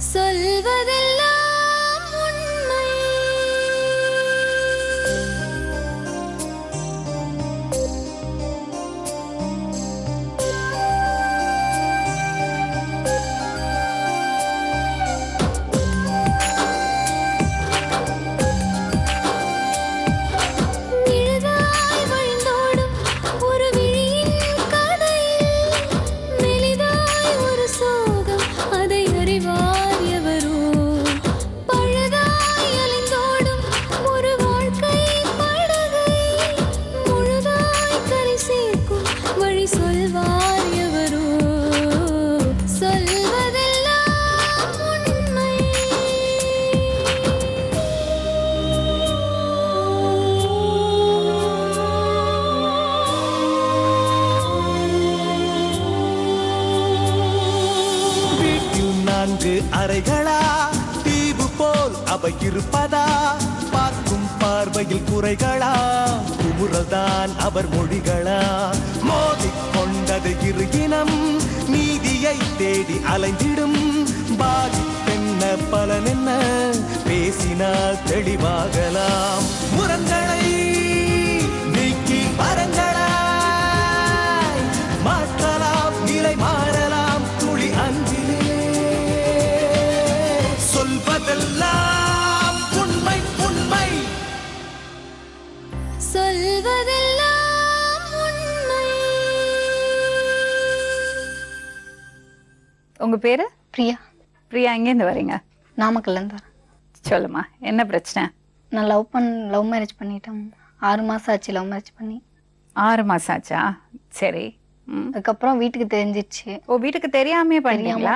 சொல்வதெல்லாம் உண்மை. நிழலாய் வழிந்தோடும் ஒரு விழியின் கதையில் மெலிதாய் ஒரு சோகம், அதை அறிவார் எவரோ. பழுதாய் அலைந்தோடும் ஒரு வாழ்க்கை படகை முழுதாய் கரை சேர்க்கும் வழி சொல்வார் எவரோ. சொல்வதெல்லாம் உண்மை. வீட்டில் 4 அறைகளா, தீவு போல் அவை இருப்பதா? பார்க்கும் பார்வையில் குறைகளா, குமுறல்தான் அவர் மொழிகளா? மோதிக்கொண்டது இரு இனம், நீதியை தேடி அலைந்திடும். பாதிப்பென்ன பலன் என்ன, பேசினால் தெளிவாகலாம். முரண்களை நீக்கி வரங்களாய் மாற்றலாம், நிலை மாறலாம் துளி அன்பிலே. சொல்வதெல்லாம் உண்மை உண்மை. சொல்வதெல்லாம் உண்மை. உங்க பேரு? பிரியா. பிரியா, எங்கேருந்து வரீங்க? நாமக்கல்லேருந்து வரேன். சொல்லுமா, என்ன பிரச்சனை? நான் லவ் மேரேஜ் பண்ணிட்டேன். 6 மாதம் ஆச்சு லவ் மேரேஜ் பண்ணி. 6 மாசம் ஆச்சா? சரி. அதுக்கப்புறம் வீட்டுக்கு தெரிஞ்சிச்சு. ஓ, வீட்டுக்கு தெரியாமே பண்ணீங்களா?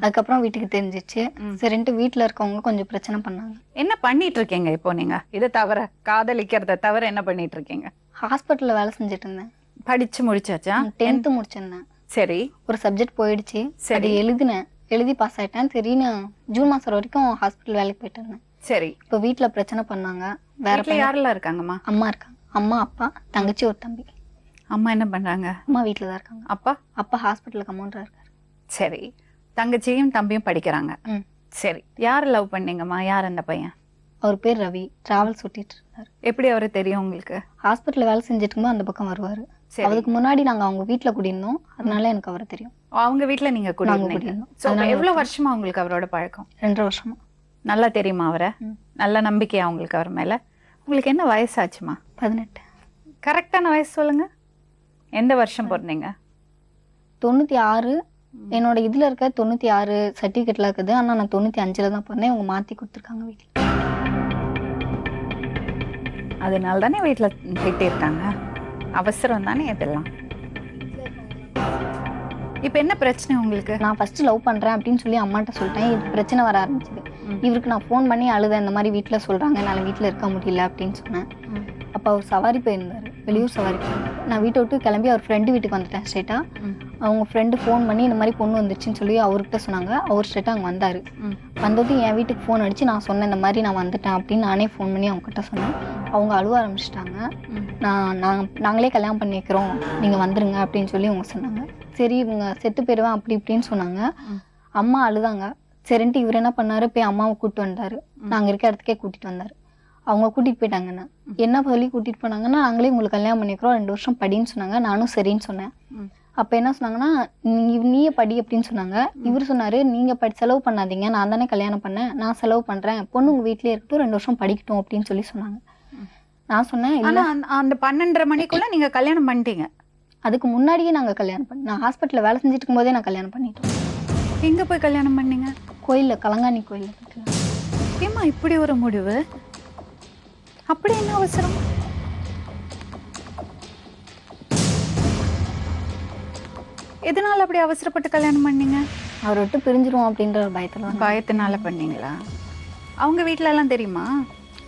அதுக்கப்புறம் வீட்டுக்கு தெரிஞ்சிச்சு. சரின்ட்டு வீட்டில் இருக்கவங்க கொஞ்சம் பிரச்சனை பண்ணாங்க. என்ன பண்ணிட்டு இருக்கீங்க இப்போ நீங்க? இதை தவிர, காதலிக்கிறத தவிர என்ன பண்ணிட்டு இருக்கீங்க? ஹாஸ்பிட்டலில் வேலை செஞ்சுட்டு இருந்தேன். படிச்சு முடிச்சாச்சா? 10th முடிச்சிருந்தேன். சரி. ஒரு சப்ஜெக்ட் போயிடுச்சு. சரி. அது எழுதினேன், எழுதி பாஸ் ஆயிட்டேன். சரின்னு ஜூன் மாதம் வரைக்கும் ஹாஸ்பிட்டல் வேலைக்கு போயிட்டு இருந்தேன். சரி. இப்போ வீட்டில் பிரச்சனை பண்ணாங்க. வேற வீட்ல யாரெல்லாம் இருக்காங்கம்மா? அம்மா இருக்காங்க. அம்மா, அப்பா, தங்கச்சி, ஒரு தம்பி. அம்மா என்ன பண்றாங்க? அம்மா வீட்டில் தான் இருக்காங்க. அப்பா? அப்பா ஹாஸ்பிட்டலுக்கு கமௌண்டராக இருக்காரு. சரி. தங்கச்சியும் தம்பியும் படிக்கிறாங்க. சரி. யார் லவ் பண்ணீங்கம்மா? யார் அந்த பையன்? அவர் பேர் ரவி. டிராவல்ஸ் ஓட்டிட்டு இருந்தாரு. எப்படி அவரு தெரியும் உங்களுக்கு? ஹாஸ்பிட்டல்ல வேலை செஞ்சுட்டு இருக்கும்போது அந்த பக்கம் வருவாரு. சரி. அதுக்கு முன்னாடி நாங்க அவங்க வீட்டுல குடியிருந்தோம். அதனால எனக்கு அவரை தெரியும். அவங்க வீட்ல நீங்க நாங்க குடியிருந்தீங்க. குடியிருந்தோம். So, எவ்வளவு வருஷமா உங்களுக்கு அவரோட பழக்கம்? 2.5 வருஷமா. நல்லா தெரியுமா அவரை? நல்ல நம்பிக்கையா உங்களுக்கு அவர் மேல? உங்களுக்கு என்ன வயசாச்சுமா? 18. கரெக்டான வயசு சொல்லுங்க. எந்த வருஷம் பிறந்தீங்க? 96. என்னோட இதுல இருக்க 96 சர்டிபிகேட்ல இருக்குது. ஆனா நான் 95ல தான் பிறந்தேன். இவங்க மாத்தி கொடுத்துருக்காங்க வீட்டுல. அதனால தானே வீட்டுல திட்டிருக்காங்க. அவசரம் தானே இதெல்லாம். இப்ப என்ன பிரச்சனை உங்களுக்கு? நான் ஃபர்ஸ்ட் லவ் பண்றேன் அப்படின்னு சொல்லி அம்மாட்ட சொல்லிட்டேன். இது பிரச்சனை வர ஆரம்பிச்சது. இவருக்கு நான் ஃபோன் பண்ணி அழுதேன். இந்த மாதிரி வீட்டுல சொல்றாங்க, என்னால வீட்டுல இருக்க முடியல அப்படின்னு சொன்னேன். அப்போ அவர் சவாரி போயிருந்தாரு, வெளியூர் சவாரி போயிருந்தாரு. நான் வீட்டை விட்டு கிளம்பி அவர் ஃப்ரெண்டு வீட்டுக்கு வந்துட்டேன் ஸ்ட்ரெயிட்டா. அவங்க ஃப்ரெண்டு ஃபோன் பண்ணி இந்த மாதிரி பொண்ணு வந்துருச்சுன்னு சொல்லி அவர்கிட்ட சொன்னாங்க. அவர் ஸ்ட்ரெயிட்டாக அங்கே வந்தார். வந்தது என் வீட்டுக்கு ஃபோன் அடித்து நான் சொன்னேன் இந்த மாதிரி நான் வந்துட்டேன் அப்படின்னு நானே ஃபோன் பண்ணி அவங்ககிட்ட சொன்னேன். அவங்க அழுவ ஆரம்பிச்சிட்டாங்க. நாங்களே கல்யாணம் பண்ணி வைக்கிறோம், நீங்கள் வந்துருங்க அப்படின்னு சொல்லி அவங்க சொன்னாங்க. சரி இவங்க செத்து போயிடுவேன் அப்படி இப்படின்னு சொன்னாங்க. அம்மா அழுதாங்க. சரின்ட்டு இவர் என்ன பண்ணாரு, போய் அம்மாவை கூப்பிட்டு வந்தார். நாங்கள் இருக்க இடத்துக்கே கூட்டிகிட்டு வந்தார். அவங்க கூட்டிகிட்டு போயிட்டாங்கண்ணா. என்ன சொல்லி கூட்டிகிட்டு போனாங்கன்னா, நாங்களே உங்களுக்கு கல்யாணம் பண்ணிக்கிறோம், 2 வருஷம் படின்னு சொன்னாங்க. நானும் சரின்னு சொன்னேன். அப்போ என்ன சொன்னாங்கன்னா, நீயே படி அப்படின்னு சொன்னாங்க. இவர் சொன்னார், நீங்கள் செலவு பண்ணாதீங்க, நான் தானே கல்யாணம் பண்ணேன், நான் செலவு பண்ணுறேன், பொண்ணு உங்கள் வீட்டிலே இருக்கட்டும், 2 வருஷம் படிக்கட்டும் அப்படின்னு சொல்லி சொன்னாங்க. நான் சொன்னேன், ஆனா அந்த 12:30 மணிக்குள்ள நீங்க கல்யாணம் பண்ணிட்டீங்க. அதுக்கு முன்னாடியே நாங்கள் கல்யாணம் பண்ணோம். நான் ஹாஸ்பிட்டலில் வேலை செஞ்சுட்டு இருக்கும்போதே நான் கல்யாணம் பண்ணிட்டோம். எங்க போய் கல்யாணம் பண்ணீங்க? கோயிலில், கலங்காணி கோயிலில். ஏம்மா இப்படி ஒரு முடிவு? அப்படி என்ன அவசரம்? எதனால அப்படி அவசரப்பட்டு கல்யாணம் பண்ணீங்க? அவரை விட்டு பிரிஞ்சிருவோம் அப்படின்ற ஒரு பயத்துல. பயத்தினால பண்ணீங்களா? அவங்க வீட்ல எல்லாம் தெரியுமா?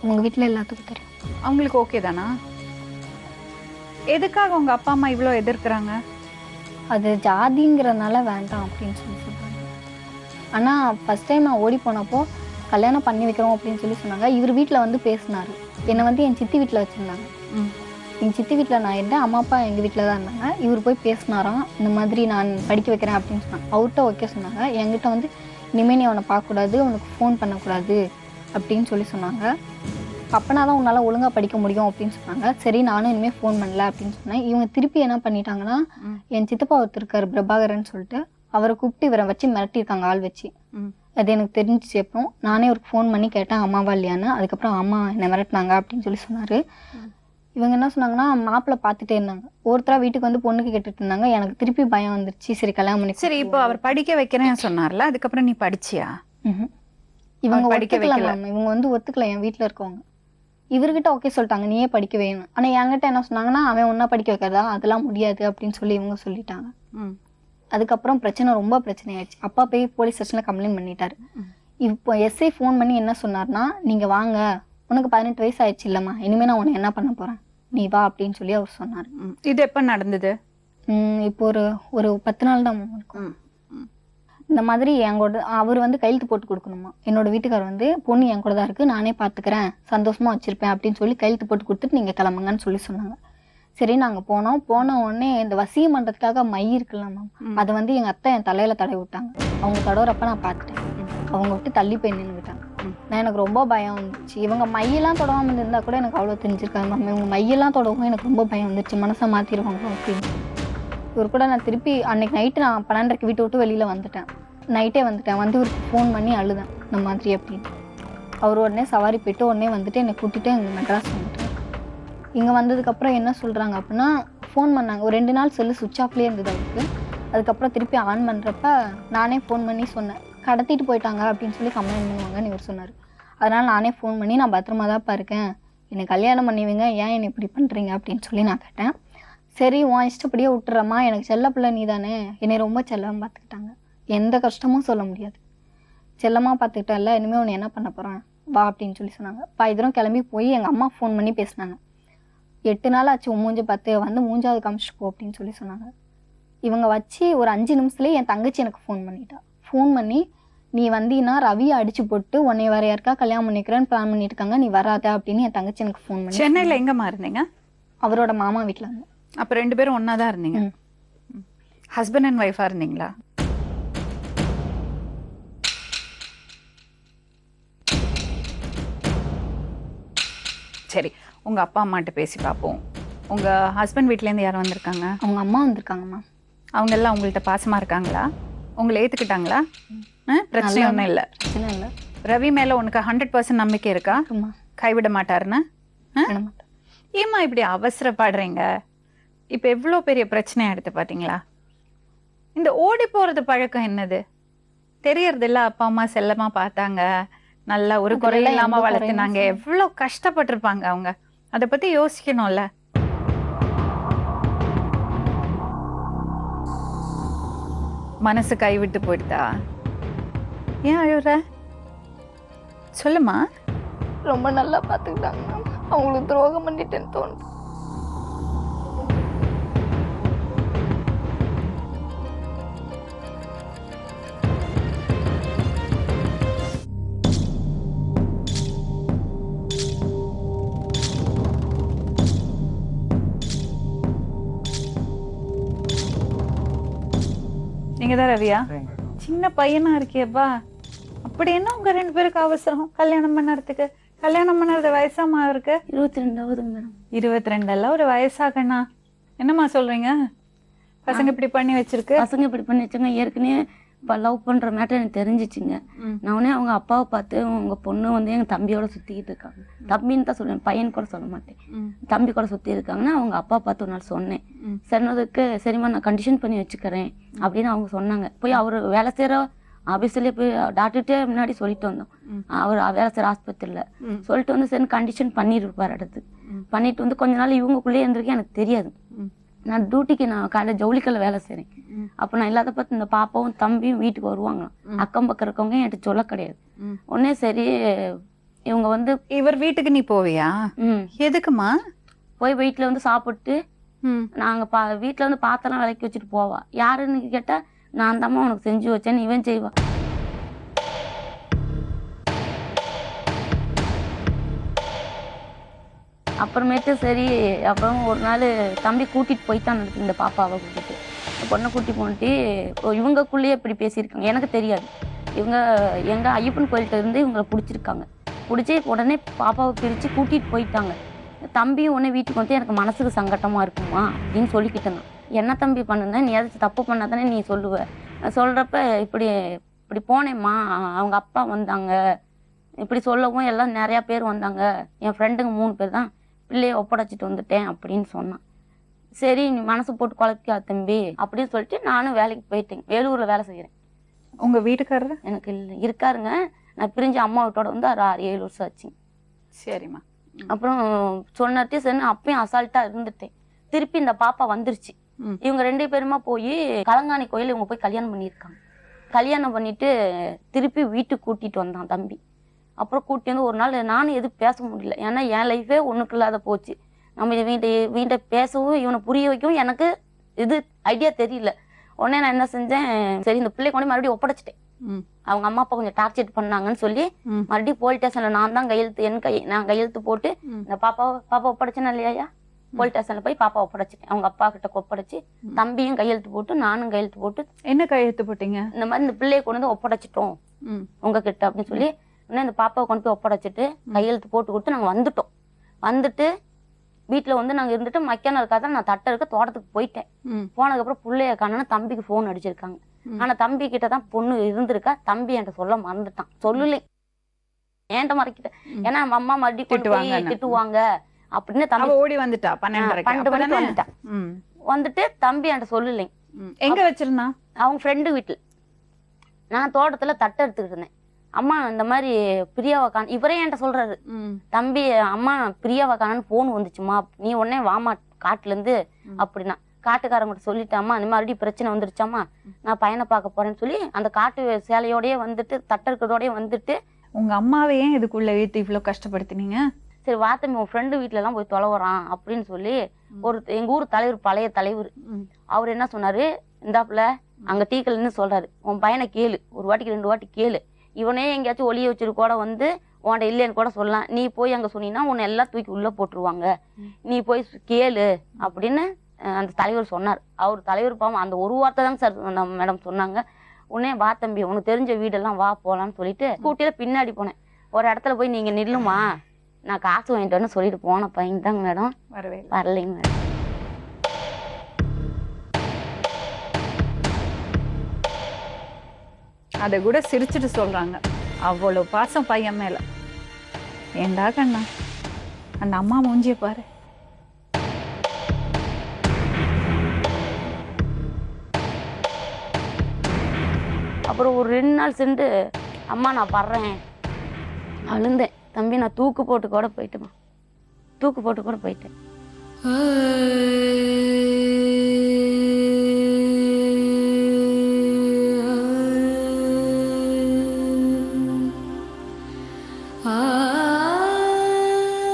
உங்க வீட்டுல எல்லாத்துக்கும் தெரியும். அவங்களுக்கு ஓகே தானா? எதுக்காக உங்க அப்பா அம்மா இவ்வளோ எதிர்க்கிறாங்க? அது ஜாதிங்கிறதுனால வேண்டாம் அப்படின்னு சொல்லி சொல்றாங்க. ஆனா ஃபர்ஸ்ட் டைம் நான் ஓடி போனப்போ கல்யாணம் பண்ணி வைக்கிறோம் அப்படின்னு சொல்லி சொன்னாங்க. இவர் வீட்டில் வந்து பேசினாரு. என்னை வந்து என் சித்தி வீட்டில் வச்சுருந்தாங்க. எங்கள் சித்தி வீட்டில் நான் இருந்தேன், அம்மா அப்பா எங்கள் வீட்டில் தான் இருந்தாங்க. இவர் போய் பேசினாராம், இந்த மாதிரி நான் படிக்க வைக்கிறேன் அப்படின்னு சொன்னாங்க. அவர்கிட்ட ஓகே சொன்னாங்க. என்கிட்ட வந்து இனிமேல் நீ அவனை பார்க்கக்கூடாது, அவனுக்கு ஃபோன் பண்ணக்கூடாது அப்படின்னு சொன்னாங்க. அப்போனா தான் உன்னால் ஒழுங்காக படிக்க முடியும் அப்படின்னு சொன்னாங்க. சரி நானும் இனிமேல் ஃபோன் பண்ணல அப்படின்னு சொன்னேன். இவங்க திருப்பி என்ன பண்ணிட்டாங்கன்னா, என் சித்தப்பா ஒருத்தர் இருக்கார் பிரபாகரன் சொல்லிட்டு, அவரை கூப்பிட்டு இவரை வச்சு மிரட்டியிருக்காங்க ஆள் வச்சு. அது எனக்கு தெரிஞ்சிச்சு. அப்புறம் நானே அவருக்கு ஃபோன் பண்ணி கேட்டேன் அம்மாவா இல்லையான்னு. அதுக்கப்புறம் அம்மா என்னை மிரட்டினாங்க அப்படின்னு சொன்னார். இவங்க என்ன சொன்னாங்கன்னா, மாப்பிள்ளை பார்த்துட்டே இருந்தாங்க. ஒருத்தராக வீட்டுக்கு வந்து பொண்ணுக்கு கேட்டுட்டு இருந்தாங்க. எனக்கு திருப்பி பயம் வந்துருச்சு. சரி கல்யாணம் பண்ணி. சரி, இப்போ அவர் படிக்க வைக்கிறேன்னு சொன்னார்ல, அதுக்கப்புறம் நீ படிச்சியா? இவங்க படிக்க ஒத்துக்கல வைக்கல. மேம். இவங்க வந்து ஒத்துக்கல. என் வீட்டில் இருக்கவங்க இவர்கிட்ட ஓகே சொல்லிட்டாங்க, நீயே படிக்க வேணும். ஆனால் என்கிட்ட என்ன சொன்னாங்கன்னா, அவன் ஒன்றா படிக்க வைக்கிறதா, அதெல்லாம் முடியாது அப்படின்னு சொல்லி இவங்க சொல்லிட்டாங்க. அதுக்கப்புறம் ரொம்ப பிரச்சனை ஆயிடுச்சு. அப்பா போய் போலீஸ் ஸ்டேஷனில் கம்ப்ளைண்ட் பண்ணிட்டாரு. இப்போ எஸ்ஐ ஃபோன் பண்ணி என்ன சொன்னார்னா, நீங்கள் வாங்க, உனக்கு 18 வயசு ஆயிடுச்சு இல்லைம்மா, இனிமேல் நான் உன்னை என்ன பண்ண போகிறேன், நீ வா அப்படின்னு சொல்லி அவர் சொன்னார். இது எப்போ நடந்தது? இப்போ ஒரு 10 நாள் தான் இருக்கும். இந்த மாதிரி எங்கூட அவர் வந்து கையெழுத்து போட்டு கொடுக்கணுமா. என்னோட வீட்டுக்கார் வந்து பொண்ணு என் கூட தான் இருக்குது, நானே பார்த்துக்கிறேன், சந்தோஷமாக வச்சுருப்பேன் அப்படின்னு சொல்லி கையெழுத்து போட்டு கொடுத்துட்டு நீங்கள் கிளம்புங்கன்னு சொல்லி சொன்னாங்க. சரி நாங்கள் போன உடனே இந்த வசியம் பண்ணுறதுக்காக மை இருக்குல்ல மேம், அதை வந்து எங்கள் அத்தை என் தலையில் தடவி விட்டாங்க. அவங்க தடவுறப்ப நான் பார்த்துட்டேன். அவங்க விட்டு தள்ளி போய் நின்றுக்கிட்டாங்க. நான் எனக்கு ரொம்ப பயம் வந்துச்சு. இவங்க மையெல்லாம் தொடாமல் இருந்தால் கூட எனக்கு அவ்வளோ தெரிஞ்சிருக்காது மேம். இவங்க மையெல்லாம் தொடவும் எனக்கு ரொம்ப பயம் வந்துச்சு, மனசை மாற்றிடுவாங்க அப்படின்னு. இவர் கூட நான் திருப்பி அன்னைக்கு நைட்டு நான் 12:30 வீட்டை விட்டு வெளியில் வந்துட்டேன். நைட்டே வந்துட்டேன். வந்து இவருக்கு ஃபோன் பண்ணி அழுதேன் இந்த மாதிரி அப்படின்னு. அவர் உடனே சவாரி போயிட்டு உடனே வந்துட்டு என்னை கூட்டிகிட்டு இங்கே மெட்ராஸ் வந்துட்டேன். இங்கே வந்ததுக்கப்புறம் என்ன சொல்கிறாங்க அப்படின்னா, ஃபோன் பண்ணாங்க. ஒரு 2 நாள் செல்லு சுவிட்ச் ஆஃப்லேயே இருந்தது அவருக்கு. அதுக்கப்புறம் திருப்பி ஆன் பண்ணுறப்ப நானே ஃபோன் பண்ணி சொன்னேன், கடத்திட்டு போயிட்டாங்க அப்படின்னு சொல்லி கம்ப்ளைண்ட் பண்ணுவாங்கன்னு இவர் சொன்னார். அதனால் நானே ஃபோன் பண்ணி, நான் பத்திரமா தான்ப்பா இருக்கேன், என்னை கல்யாணம் பண்ணிவிங்க, ஏன் என்னை இப்படி பண்ணுறீங்க அப்படின்னு சொல்லி நான் கேட்டேன். சரி உன் இஷ்டப்படியே விட்டுறம்மா, எனக்கு செல்ல பிள்ளை நீ தானே, என்னை ரொம்ப செல்லமாக பார்த்துக்கிட்டாங்க, எந்த கஷ்டமும் சொல்ல முடியாது, செல்லமாக பார்த்துக்கிட்டேன்ல, இனிமேல் உன்னை என்ன பண்ண போகிறேன் வா அப்படின்னு சொல்லி சொன்னாங்க. இதரம் கிளம்பி போய் எங்கள் அம்மா ஃபோன் பண்ணி பேசினாங்க. 8 நாள் ஆச்சு உன் மூஞ்சி பார்த்து, வந்து மூஞ்சாவது காமிச்சிட்டு போ அப்படின்னு சொல்லி சொன்னாங்க. இவங்க வச்சு ஒரு 5 நிமிஷத்துலேயே என் தங்கச்சி எனக்கு ஃபோன் பண்ணிட்டா. ஃபோன் பண்ணி, நீ வந்தீங்கன்னா ரவியை அடிச்சு போட்டு உன்னை வேற யாருக்கா கல்யாணம் பண்ணிக்கிறேன்னு பிளான் பண்ணிட்டு இருக்காங்க, நீ வராத அப்படின்னு என் தங்கச்சி எனக்கு ஃபோன் பண்ணி. சென்னையில் எங்கம்மா இருந்தீங்க? அவரோட மாமா வீட்டில் இருந்தேன். அப்போ 2 பேரும் ஒன்றா தான் இருந்தீங்க? ஹஸ்பண்ட் அண்ட் ஒய்ஃபாக இருந்தீங்களா? சரி, உங்கள் அப்பா அம்மாட்ட பேசி பார்ப்போம். உங்கள் ஹஸ்பண்ட் வீட்டிலேருந்து யாரும் வந்திருக்காங்க? அவங்க அம்மா வந்திருக்காங்கம்மா. அவங்க எல்லாம் உங்கள்கிட்ட பாசமாக இருக்காங்களா? உங்களை ஏற்றுக்கிட்டாங்களா? பிரச்சனை ஒன்றும் இல்லை? பிரச்சனை இல்லை. ரவி மேலே உனக்கு 100% நம்பிக்கை இருக்கா? கைவிட மாட்டாருன்னு? ஏம்மா இப்படி அவசரப்படுறீங்க? இப்போ எவ்வளோ பெரிய பிரச்சனையாக எடுத்து பார்த்தீங்களா? இந்த ஓடி போகிறது பழக்கம் என்னது தெரியறதில்ல. அப்பா அம்மா செல்லமாக பார்த்தாங்க, நல்லா ஒரு குறையும் இல்லாமல் வளர்த்துனாங்க, எவ்வளோ கஷ்டப்பட்டிருப்பாங்க அவங்க. அதை பற்றி யோசிக்கணும்ல. மனசு கைவிட்டு போயிடுதா? ஏன் அழுற? சொல்லுமா. ரொம்ப நல்லா பார்த்துக்கிட்டாங்க மேம், அவங்களுக்கு துரோகம் பண்ணிட்டேன்னு தோணுது. நீங்க தான் ரவியா? சின்ன பையனா இருக்கியப்பா, அப்படி என்ன உங்க 2 பேருக்கு அவசரம் கல்யாணம் பண்ணறதுக்கு? கல்யாணம் பண்ணறது வயசாமா இருக்கு? 22 மேடம். 22 எல்லாம் ஒரு வயசாகண்ணா? என்னம்மா சொல்றீங்க? பசங்க இப்படி பண்ணி வச்சிருக்கு? பசங்க இப்படி பண்ணி வச்சுங்க. ஏற்கனவே இப்போ லவ் பண்ணுற மேட்டர் எனக்கு தெரிஞ்சிச்சுங்க. நான் உடனே அவங்க அப்பாவை பார்த்து, உங்கள் பொண்ணு வந்து எங்கள் தம்பியோட சுற்றிக்கிட்டு இருக்காங்க, தம்பின்னு தான் சொல்லுவேன், பையன் கூட சொல்ல மாட்டேன், தம்பி கூட சுற்றி இருக்காங்கன்னா அவங்க அப்பா பார்த்து ஒரு நாள் சொன்னேன். சொன்னதுக்கு சரிம்மா நான் கண்டிஷன் பண்ணி வச்சுக்கிறேன் அப்படின்னு அவங்க சொன்னாங்க. போய் அவர் வேலை செய்கிற ஆஃபீஸ்லேயே போய் டாக்டர்கிட்டே முன்னாடி சொல்லிட்டு வந்தோம். அவர் வேலை செய்கிற ஆஸ்பத்திரியில் சொல்லிட்டு வந்து சரி கண்டிஷன் பண்ணியிருப்பார் அடுத்து. பண்ணிட்டு வந்து கொஞ்ச நாள் இவங்களுக்குள்ளேயே இருந்திருக்கேன், எனக்கு தெரியாது. நான் டியூட்டிக்கு நான் காலையில் ஜவுளிக்கல்ல வேலை செய்கிறேன். அப்போ நான் இல்லாத பார்த்து இந்த பாப்பாவும் தம்பியும் வீட்டுக்கு வருவாங்க, அக்கம் பக்கம் இருக்கவங்க என்கிட்ட சொல்ல கிடையாது. உடனே சரி இவங்க வந்து இவர் வீட்டுக்கு நீ போவியா? எதுக்குமா? போய் வீட்டில் வந்து சாப்பிட்டு நாங்கள் வீட்டில் வந்து பாத்திரம் விளக்கி வச்சுட்டு போவா. யாருன்னு கேட்டால் நான் அந்த அம்மா உனக்கு செஞ்சு வச்சேன்னு இவன் செய்வா. அப்புறமேட்டு சரி அப்புறம் ஒரு நாள் தம்பி கூட்டிகிட்டு போய்த்தான் நடக்குது, இந்த பாப்பாவை கூட்டிட்டு பொண்ணை கூட்டி போன்ட்டு இவங்கக்குள்ளேயே இப்படி பேசியிருக்காங்க, எனக்கு தெரியாது. இவங்க எங்கள் ஐயப்பன் கோயில்கிட்ட இருந்து இவங்களை பிடிச்சிருக்காங்க. பிடிச்சி உடனே பாப்பாவை பிரித்து கூட்டிகிட்டு போயிட்டாங்க. தம்பியும் உடனே வீட்டுக்கு வந்து எனக்கு மனசுக்கு சங்கட்டமாக இருக்குமா அப்படின்னு சொல்லிக்கிட்டு இருந்தான். என்ன தம்பி பண்ணுனா, நீ ஏதாச்சும் தப்பு பண்ணாதானே நீ சொல்லுவ. சொல்கிறப்ப இப்படி போனேம்மா, அவங்க அப்பா வந்தாங்க, இப்படி சொல்லவும் எல்லாம் நிறையா பேர் வந்தாங்க, என் ஃப்ரெண்டுங்க 3 பேர் தான், பிள்ளையை ஒப்படைச்சிட்டு வந்துட்டேன் அப்படின்னு சொன்னான். சரி நீ மனசு போட்டு குழப்பிக்கா தம்பி அப்படின்னு சொல்லிட்டு நானும் வேலைக்கு போயிட்டேன். வேலூரில் வேலை செய்கிறேன். உங்க வீட்டுக்காரர்? எனக்கு இல்லை இருக்காருங்க. நான் பிரிஞ்சு அம்மா வீட்டோட வந்து 6-7 வருஷம் ஆச்சுங்க. சரிம்மா. அப்புறம் சொன்னே சரி அப்பயும் அசால்ட்டாக இருந்துட்டேன். திருப்பி இந்த பாப்பா வந்துருச்சு. இவங்க 2 பேருமா போய் கலங்காணி கோயில் இவங்க போய் கல்யாணம் பண்ணியிருக்காங்க. கல்யாணம் பண்ணிட்டு திருப்பி வீட்டுக்கு கூட்டிட்டு வந்தான் தம்பி. அப்புறம் கூட்டி வந்து ஒரு நாள் நானும் எதுவும் பேச முடியல. ஏன்னா என் லைஃபே ஒன்றுக்கு இல்லாத போச்சு. நம்ம வீட்டை பேசவும் இவனை புரிய வைக்கவும் எனக்கு இது ஐடியா தெரியல. உடனே நான் என்ன செஞ்சேன், சரி இந்த பிள்ளை கொண்டு மறுபடியும் ஒப்படைச்சிட்டேன். அவங்க அம்மா அப்பா கொஞ்சம் டார்ச்சர் பண்ணாங்கன்னு சொல்லி மறுபடியும் போலீஸ் ஸ்டேஷன்ல நான் தான் நான் கையெழுத்து போட்டு இந்த பாப்பா ஒப்படைச்சேன்னா இல்லையா, போலீஸ் ஸ்டேஷன்ல போய் பாப்பா ஒப்படைச்சிட்டேன். அவங்க அப்பா கிட்ட ஒப்படைச்சு தம்பியும் கையெழுத்து போட்டு நானும் கையெழுத்து போட்டு. என்ன கையெழுத்து போட்டீங்க? இந்த மாதிரி இந்த பிள்ளையை கொண்டு வந்து ஒப்படைச்சிட்டோம் உங்ககிட்ட அப்படின்னு சொல்லி இந்த பாப்பாவை கொண்டு போய் ஒப்படைச்சிட்டு கையெழுத்து போட்டு கொடுத்து நாங்கள் வந்துட்டோம். வந்துட்டு வீட்டில் வந்து நாங்கள் இருந்துட்டு மக்கியான இருக்காத நான் தட்டை இருக்க தோட்டத்துக்கு போயிட்டேன். போனதுக்கப்புறம் பிள்ளைய காணோன்னு தம்பிக்கு ஃபோன் அடிச்சிருக்காங்க. ஆனால் தம்பி கிட்ட தான் பொண்ணு இருந்திருக்கா. தம்பி என்கிட்ட சொல்ல மறந்துட்டான், சொல்லலை, ஏன்ட்ட மறைக்கிட்டேன். ஏன்னா அம்மா மறுபடியும் திட்டுவாங்க அப்படின்னு தம்பி ஓடி வந்துட்டா. 12 மணிக்கு வந்துட்டா. வந்துட்டு தம்பி என்கிட்ட சொல்லலை. எங்க வச்சிருந்தா? அவங்க ஃப்ரெண்டு வீட்டில். நான் தோட்டத்தில் தட்டை எடுத்துக்கிட்டு இருந்தேன். அம்மா இந்த மாதிரி பிரியாவை காண, இவரே என்கிட்ட சொல்றாரு, தம்பி அம்மா பிரியாவை காணன்னு ஃபோன் வந்துச்சுமா, நீ உடனே வாமா காட்டுலேருந்து அப்படின்னா. காட்டுக்காரங்கிட்ட சொல்லிட்டு அம்மா இந்த மாதிரி பிரச்சனை வந்துருச்சாம்மா, நான் பையனை பார்க்க போறேன்னு சொல்லி அந்த காட்டு சேலையோடய வந்துட்டு தட்டை இருக்கிறதோடய வந்துட்டு. உங்க அம்மாவை ஏன் இதுக்குள்ள இழுத்து இவ்வளோ கஷ்டப்படுத்தினீங்க? சரி வாத்தம்பி உன் ஃப்ரெண்டு வீட்டிலலாம் போய் தொலைவறான் அப்படின்னு சொல்லி எங்கள் ஊர் தலைவர், பழைய தலைவர், அவர் என்ன சொன்னாரு, இந்தாப்புல அங்கே டீக்கல்னு சொல்றாரு, உன் பையனை கேளு, ஒரு வாட்டிக்கு 2 வாட்டி கேளு, இவனே எங்கேயாச்சும் ஒளிய வச்சிரு கூட வந்து உன்ட இல்லைன்னு கூட சொல்லலாம், நீ போய் அங்கே சொன்னீங்கன்னா உன்னை எல்லாம் தூக்கி உள்ளே போட்டுருவாங்க, நீ போய் கேளு அப்படின்னு அந்த தலைவர் சொன்னார். அவர் தலைவர் பாவம் அந்த ஒரு வார்த்தை தாங்க சார் நம்ம மேடம் சொன்னாங்க. உடனே வா தம்பி உனக்கு தெரிஞ்ச வீடெல்லாம் வா போகலான்னு சொல்லிட்டு கூட்டியில் பின்னாடி போனேன். ஒரு இடத்துல போய் நீங்கள் நில்லுமா, நான் காசு வாங்கிட்டேன்னு சொல்லிட்டு போன பையன் தாங்க மேடம் வரலைங்க மேடம். அதை கூட சிரிச்சுட்டு சொல்றாங்க, அவ்வளோ பாசம் பையன் மேல. ஏண்டா கண்ணா, அந்த அம்மா மூஞ்சிய பாரு. அப்புறம் ஒரு 2 நாள் சென்று அம்மா நான் படுறேன் அழுந்தேன். தம்பி நான் தூக்கு போட்டு கூட போயிட்டேம்மா, தூக்கு போட்டு கூட போயிட்டேன்.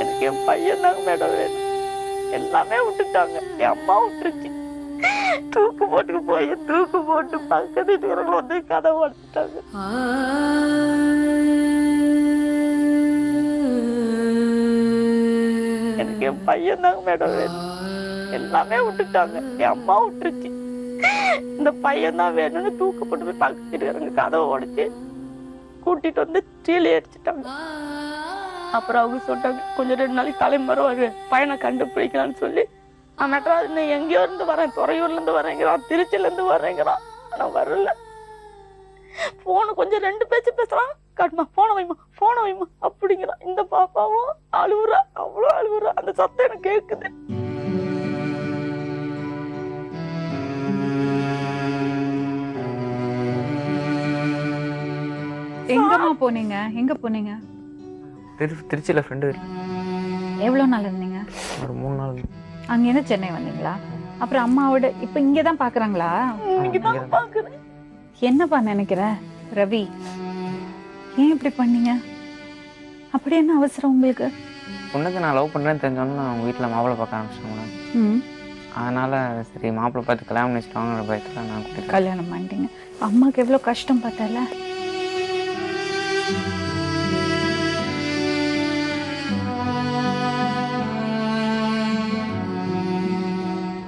எனக்கு என் பையன் தாங்க மேடம் வேணும். எல்லாமே விட்டுட்டாங்க, என் அம்மா விட்டுருச்சு. தூக்கு போட்டு போய் தூக்கு போட்டு பக்கத்து வீட்டுல வந்து கதை உடச்சிட்டாங்க. எனக்கு என் பையன் தாங்க மேடம் வேணும். எல்லாமே விட்டுட்டாங்க, என் அம்மா விட்டுருச்சு. இந்த பையன் தான் வேணும்னு தூக்கு போட்டு போய் பக்கத்து வீட்டுக்காரங்க கதவை உடைச்சு கூட்டிட்டு வந்து கீழே அடிச்சுட்டாங்க. அப்புறம் அவங்க சொல்லிட்டாங்க, கொஞ்சம் 2 நாளைக்கு தலைமுறை பையனை கண்டுபிடிக்கலான்னு சொல்லி. மெட்ராஸ் எங்கேயோ இருந்து வரேன், துறையூர்ல இருந்து வரேங்கிறான், திருச்சியில இருந்து வரேங்கிறான், ஆனா வரல. போனு கொஞ்சம் 2 பேச்சு பேசுறான், காட்டுமா போன வைமா அப்படிங்கிறான். இந்த பாப்பாவும் அழுவுறா, அவ்வளோ அழுவுறா, அந்த சத்தம் எனக்கு கேட்குது. எங்கம்மா போனீங்க? எங்க போனீங்க? திருச்சியில ஃப்ரெண்டு. எவ்வளவு நாள் இருந்தீங்க? ஒரு 3 நாள். அங்கேருந்து சென்னை வந்தீங்களா? அப்புறம் அம்மாவோட இப்ப இங்கதான் பாக்குறாங்களா? என்னப்பா நினைக்கிற ரவி, ஏன் இப்படி பண்ணீங்க? அப்படி என்ன அவசரம் உங்களுக்கு? பொண்ணுக்கு நான் லவ் பண்றேன்னு தெரிஞ்சோன்னு அவங்க வீட்டுல மாப்பிள்ளை பார்க்க ஆரம்பிச்சிட்டாங்க. அதனால சரி மாப்பிள்ளை பார்த்து கல்யாணம் பண்ணிச்சிட்டாங்கிற பயத்துல நான் கல்யாணம் பண்ணிட்டீங்க. அம்மாவுக்கு எவ்வளவு கஷ்டம் பார்த்தல.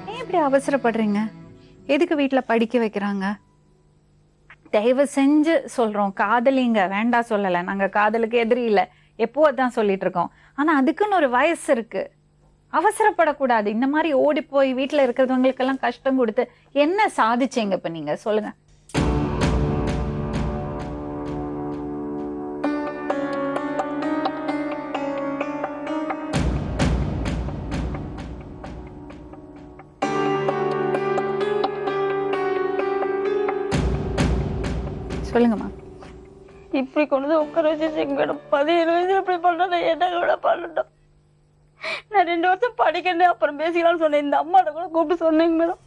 ஏன் இப்படி அவசரப்படுறீங்க? எதுக்கு வீட்டுல படிக்க வைக்கிறாங்க? தயவு செஞ்சு சொல்றோம், காதலிங்க, வேண்டாம் சொல்லலை, நாங்க காதலுக்கு எதிரி இல்லை, எப்போ அதான் சொல்லிட்டு இருக்கோம். ஆனா அதுக்குன்னு ஒரு வயசு இருக்கு, அவசரப்படக்கூடாது. இந்த மாதிரி ஓடி போய் வீட்டுல இருக்கிறவங்களுக்கெல்லாம் கஷ்டம் கொடுத்து என்ன சாதிச்சீங்க இப்ப நீங்க சொல்லுங்க. சொல்லுங்கம்மா. இப்படி கொண்டு வந்து உட்கார வச்சுங்க மேடம். 17 வயசு இப்படி பண்ண என்ன கூட பண்ணட்டும். நான் 2 வருஷம் படிக்கணும் அப்புறம் பேசிக்கலாம்னு சொன்னேன். இந்த அம்மாட்ட கூட கூப்பிட்டு சொன்னேங்க மேடம்,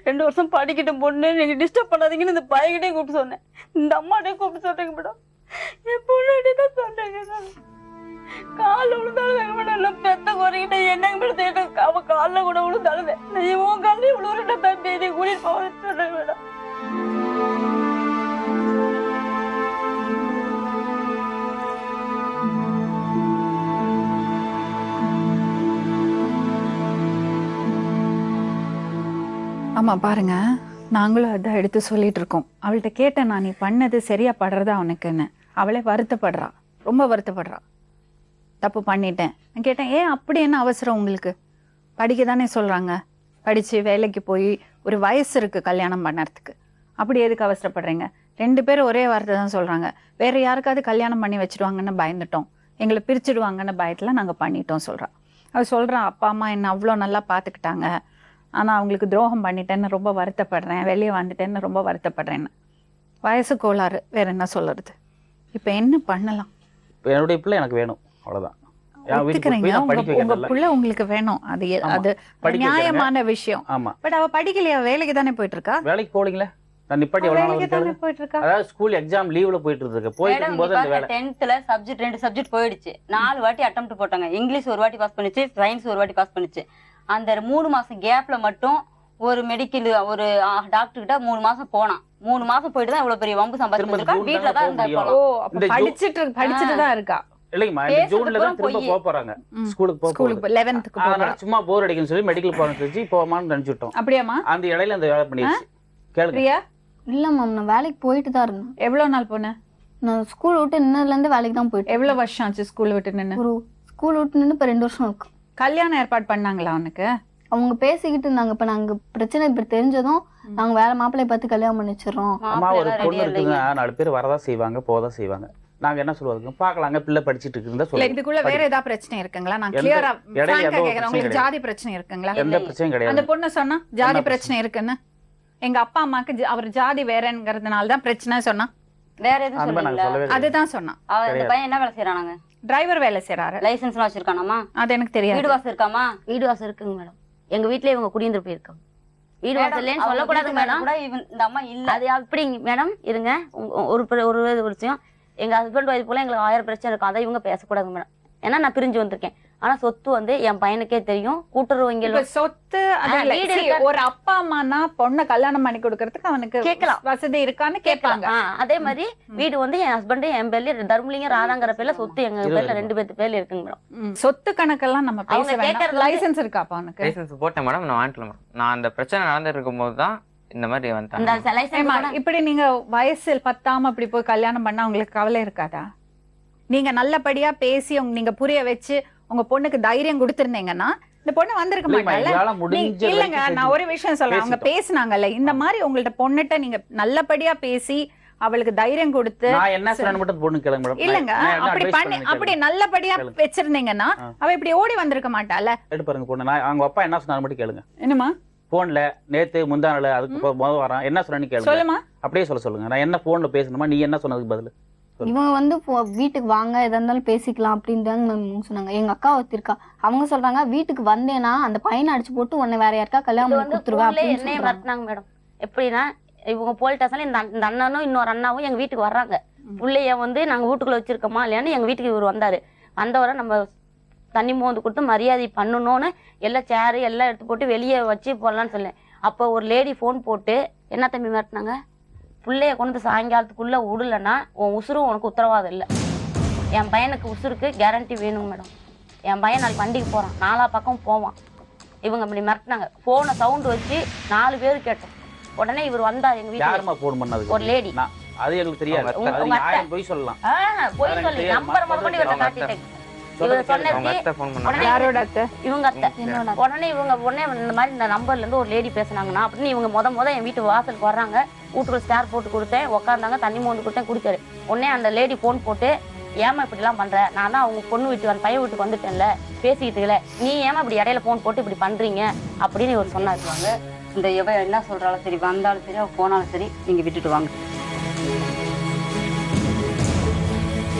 2 வருஷம் படிக்கட்டும் பொண்ணு, நீங்க டிஸ்டர்ப் பண்ணாதீங்கன்னு இந்த பையன்கிட்டே கூப்பிட்டு சொன்னேன். இந்த அம்மாட்டே கூப்பிட்டு சொன்னேங்க மேடம். என் பொண்ணு தான் சொன்னேங்க நான். காலில் விழுந்தாலும் மேடம், எல்லாம் பெத்த குறைகிட்ட என்னங்க மேடம், அவன் காலில் கூட விழுந்தாலும் நான் இவன் காலையில் விழுவுறேன் தம்பி, நீ கூட்டிட்டு போவேன்னு சொன்னேங்க மேடம். ஆமா பாருங்க, நாங்களும் அதான் எடுத்து சொல்லிட்டு இருக்கோம். அவள்கிட்ட கேட்டேன் நான், நீ பண்ணது சரியா படுறதா அவனுக்குன்னு. அவளே வருத்தப்படுறா, ரொம்ப வருத்தப்படுறா. தப்பு பண்ணிட்டேன். நான் கேட்டேன், ஏன் அப்படி என்ன அவசரம் உங்களுக்கு? படிக்க தானே சொல்றாங்க, படிச்சு வேலைக்கு போய் ஒரு வயசு இருக்கு கல்யாணம் பண்ணறதுக்கு, அப்படி எதுக்கு அவசரப்படுறீங்க? 2 பேரும் ஒரே வார்த்தை தான் சொல்றாங்க, வேற யாருக்காவது கல்யாணம் பண்ணி வச்சிடுவாங்கன்னு பயந்துட்டோம், எங்களை பிரிச்சுடுவாங்கன்னு பயத்துல நாங்க பண்ணிட்டோம் சொல்றா. அவ சொல்றா, அப்பா அம்மா என்ன அவ்வளோ நல்லா பார்த்துக்கிட்டாங்க, ஆனால் அவங்களுக்கு துரோகம் பண்ணிட்டேன்னு ரொம்ப வருத்தப்படுறேன், வெளியே வந்துட்டேன்னு ரொம்ப வருத்தப்படுறேன்னு. வயசு கோளாறு, வேற என்ன சொல்றது? இப்போ என்ன பண்ணலாம்? என்னுடைய பிள்ளை எனக்கு வேணும், அவ்வளோதான். உங்க பிள்ளை உங்களுக்கு வேணும், அது அது நியாயமான விஷயம். ஆமா, பட் அவ படிக்கலையா? வேலைக்கு தானே போயிட்டு இருக்கா. வேலைக்கு போலீங்களே, நான் நிப்பாட்டி போயிட்டு இருக்கா. அதாவது ஸ்கூல் எக்ஸாம் லீவ்ல போயிட்டு இருக்கு. போயிட்டு இருக்கும்போது அந்த வேலை 10th சப்ஜெக்ட் 2 சப்ஜெக்ட் போயிடுச்சு. 4 வாட்டி அட்டெம்ப்ட் போட்டாங்க. இங்கிலீஷ் ஒரு வாட்டி பாஸ் பண்ணிச்சு, சயின்ஸ் ஒரு வாட்டி பாஸ் பண்ணிச்சு. அந்த 3 மாசம் கேப்ல மட்டும் ஒரு மெடிக்கல் ஒரு டாக்டர் கிட்ட 3 மாசம் போனான். 3 மாசம் போயிட்டு தான் இவ்வளவு பெரிய வம்பு சம்பாதிச்சிருக்கா. வீட்டுல தான் இருந்தா. ஓ, அப்ப படிச்சிட்டு தான் இருக்கா. இல்லைங்கம்மா, இந்த ஜூன்ல தான் திரும்ப போறாங்க ஸ்கூலுக்கு. 11th அதனால சும்மா போர் அடிக்குன்னு சொல்லி மெடிக்கல் போறேன்னு சொல்லி போவாமான்னு நினைச்சுட்டோம். அப்படியாமா? அந்த இடையில அந்த வேலை பண்ணிடுச்சு. கேளுங்க. இல்ல மேம், நான் வேலைக்கு போயிட்டு தான் இருந்தேன். எவ்வளவு நாள் போன? நான் ஸ்கூல் விட்டு நின்னதுல இருந்து வேலைக்கு தான் போயிட்டு. எவ்வளவு வருஷம் ஆச்சு ஸ்கூல் விட்டு நின்னு? ஒரு ஸ்கூல் விட்டு நின்று இப்ப 2 வருஷம் இருக்கு. கல்யாணம் ஏற்பாடு பண்ணாங்களா அவனுக்கு? அவங்க பேசிக்கிட்டு இருந்தாங்க. இப்ப நாங்க பிரச்சனை இப்ப தெரிஞ்சதும் நாங்க வேற மாப்பிள்ளைய பார்த்து கல்யாணம் பண்ணி வச்சிடறோம். அம்மா, ஒரு பொண்ணு இருக்குங்க, 4 பேர் வரதான் செய்வாங்க, போதான் செய்வாங்க. நாங்க என்ன சொல்லுவாங்க, பாக்கலாங்க, பிள்ளை படிச்சிட்டு இருக்குன்னு சொல்லுவாங்க. இதுக்குள்ள வேற ஏதாவது பிரச்சனை இருக்குங்களா? நான் கிளியரா கேக்குறேன், உங்களுக்கு ஜாதி பிரச்சனை இருக்குங்களா? எந்த பிரச்சனையும் கிடையாது. அந்த பொண்ணு சொன்னா ஜாதி பிரச்சனை இருக்குன்னு. எங்க அப்பா அம்மாக்கு அவர் ஜாதி வேறங்கிறதுனால தான் பிரச்சனை சொன்னா. வேற எதுவும் சொல்லல. அதுதான் சொன்னா. அந்த பையன் என்ன வேலை செய்யறானாங்க? டிரைவர் வேலை செய்யறாரு. லைசென்ஸ்லாம் வச்சிருக்கானாமா? அது எனக்கு தெரியாது. வீடு வாசல் இருக்காமா? வீடு வாசல் இருக்குங்க மேடம். எங்க வீட்லயே இவங்க குடியிருந்து போயிருக்காங்க. வீடு வாசல்லேன்னு சொல்லக்கூடாது மேடம். இந்த அம்மா இல்ல. அது அப்படிங்க மேடம். இருங்க, ஒரு விஷயம். எங்க ஹஸ்பண்ட் ஒய்ஃப் போல எங்களுக்கு 1000 பிரச்சனை இருக்கும். அதை இவங்க பேசக்கூடாது மேடம். ஏன்னா நான் பிரிஞ்சு வந்திருக்கேன். ஆனா சொத்து வந்து என் பையனுக்கே தெரியும். கூட்டுறவு வங்கியில சொத்து ஒரு அப்பா அம்மானா பொண்ணை கல்யாணம் பண்ணி கொடுக்கறதுக்கு அவனுக்கு கேட்கலாம், வசதி இருக்கான்னு கேட்பாங்க. அதே மாதிரி வீடு வந்து என் ஹஸ்பண்ட் என் பேர்ல தர்மலிங்க ராதாங்கிற பேர்ல சொத்து எங்க பேர்ல 2 பேர்த்து பேர்ல இருக்குங்க மேடம். சொத்து கணக்கெல்லாம் நம்ம பேச வேண்டாம். லைசென்ஸ் இருக்காப்பா அவனுக்கு? லைசென்ஸ் போட்டேன் மேடம், நான் வாங்கிக்கல மேடம். நான் அந்த பிரச்சனை நடந்துட்டு இருக்கும்போது தான் இந்த மாதிரி வந்துட்டாங்க. இப்படி நீங்க வயசு பத்தாம இப்படி போய் கல்யாணம் பண்ணா உங்களுக்கு கவலை இருக்காதா? நீங்க நல்லபடியா பேசி நீங்க புரிய வச்சு உங்க பொண்ணுக்கு தைரியம் கொடுத்திருந்தீங்கன்னா இந்த பொண்ணு வந்திருக்க மாட்டாங்கல்ல. இல்லங்க, நான் ஒரு விஷயம் சொல்றேன். அவங்க பேசினாங்கல்ல, இந்த மாதிரி உங்கள்ட்ட பொண்ணுட்ட நீங்க நல்லபடியா பேசி அவளுக்கு தைரியம் கொடுத்து இல்லங்க அப்படி பண்ணி அப்படி நல்லபடியா வச்சிருந்தீங்கன்னா அவ இப்படி ஓடி வந்திருக்க மாட்டால. எடுத்து பாருங்க பொண்ணு, அவங்க அப்பா என்ன சொன்னாரு மட்டும் கேளுங்க. என்னமா போன்ல நேத்து முந்தா நாள் அதுக்கு முதல் வாரம் என்ன சொன்னு கேளுங்க. சொல்லுமா, அப்படியே சொல்லுங்க. நான் என்ன போன்ல பேசணுமா, நீ என்ன சொன்னதுக்கு பதில்? இவங்க வந்து வீட்டுக்கு வாங்க, எதா இருந்தாலும் பேசிக்கலாம் அப்படின்னு தான் சொன்னாங்க. எங்க அக்கா ஒருத்திருக்கா, அவங்க சொல்றாங்க வீட்டுக்கு வந்தேன்னா அந்த பையனை அடிச்சு போட்டு உன்னை வேற யாருக்கா கல்யாணம் பண்ணி கொடுத்துருவா என்னைய மறந்தாங்க மேடம். எப்படின்னா இவங்க போலிட்டாசல இந்த அண்ணனும் இன்னொரு அண்ணாவும் எங்க வீட்டுக்கு வர்றாங்க. பிள்ளைய வந்து நாங்க வீட்டுக்குள்ள வச்சிருக்கோமா இல்லையான்னு எங்க வீட்டுக்கு இவர் வந்தாரு. வந்தவரை நம்ம தண்ணி மோந்து கொடுத்து மரியாதை பண்ணணும்னு எல்லாம் சேரு எல்லாம் எடுத்து போட்டு வெளியே வச்சு போடலான்னு சொன்னேன். அப்போ ஒரு லேடி ஃபோன் போட்டு என்ன தம்பி மிரட்டினாங்க, பிள்ளைய கொண்டு சாயங்காலத்துக்குள்ள விடலன்னா உன் உசுரும் உனக்கு உத்தரவாதம் இல்லை. என் பையனுக்கு உசுருக்கு கேரண்டி வேணும் மேடம். என் பையன் நாளைக்கு வண்டிக்கு போகிறான், 4 பக்கம் போவான். இவங்க இப்படி மிரட்டினாங்க. ஃபோனை சவுண்டு வச்சு 4 பேர் கேட்டோம். உடனே இவர் வந்தார் எங்க வீட்டுக்கு. யாருமா ஃபோன் பண்ணது? ஒரு லேடி. அது எங்களுக்கு தெரியாது. உங்க அது உங்க நீங்க ஆயிரம் போய் சொல்லலாம். போய் எனக்கு சொல்லி தெரியாது. நம்பர் முதற்கொண்டு இவர்கிட்ட அவங்க காட்டிட்டேன். சொல்றது இவர் சொன்னது அவங்க அத்தை ஃபோன் பண்ணாங்க. உடனே யாரோட அத்தை? இவங்க அத்தை. உடனே இவங்க இந்த மாதிரி இந்த நம்பர்ல இருந்து ஒரு லேடி பேசுனாங்கன்னா அப்படின்னு இவங்க முத என் வீட்டு வாசலுக்கு வர்றாங்க. வீட்டுக்குள்ள ஸ்டார் போட்டு கொடுத்தேன், உட்காந்தாங்க, தண்ணி மோந்து கொடுத்தேன், குடிச்சாரு. உடனே அந்த லேடி ஃபோன் போட்டு, ஏமா இப்படிலாம் பண்ற, நான் தான் அவங்க பொண்ணு வீட்டுக்கு பையன் வீட்டுக்கு வந்துட்டேன்ல, பேசிக்கிட்டுல, நீ ஏமா இப்படி இடையில ஃபோன் போட்டு இப்படி பண்றீங்க அப்படின்னு இவர் சொன்னாருவாங்க. இந்த எவ என்ன சொல்றாலும் சரி, வந்தாலும் சரி, அவ போனாலும் சரி, நீங்க விட்டுட்டு வாங்க.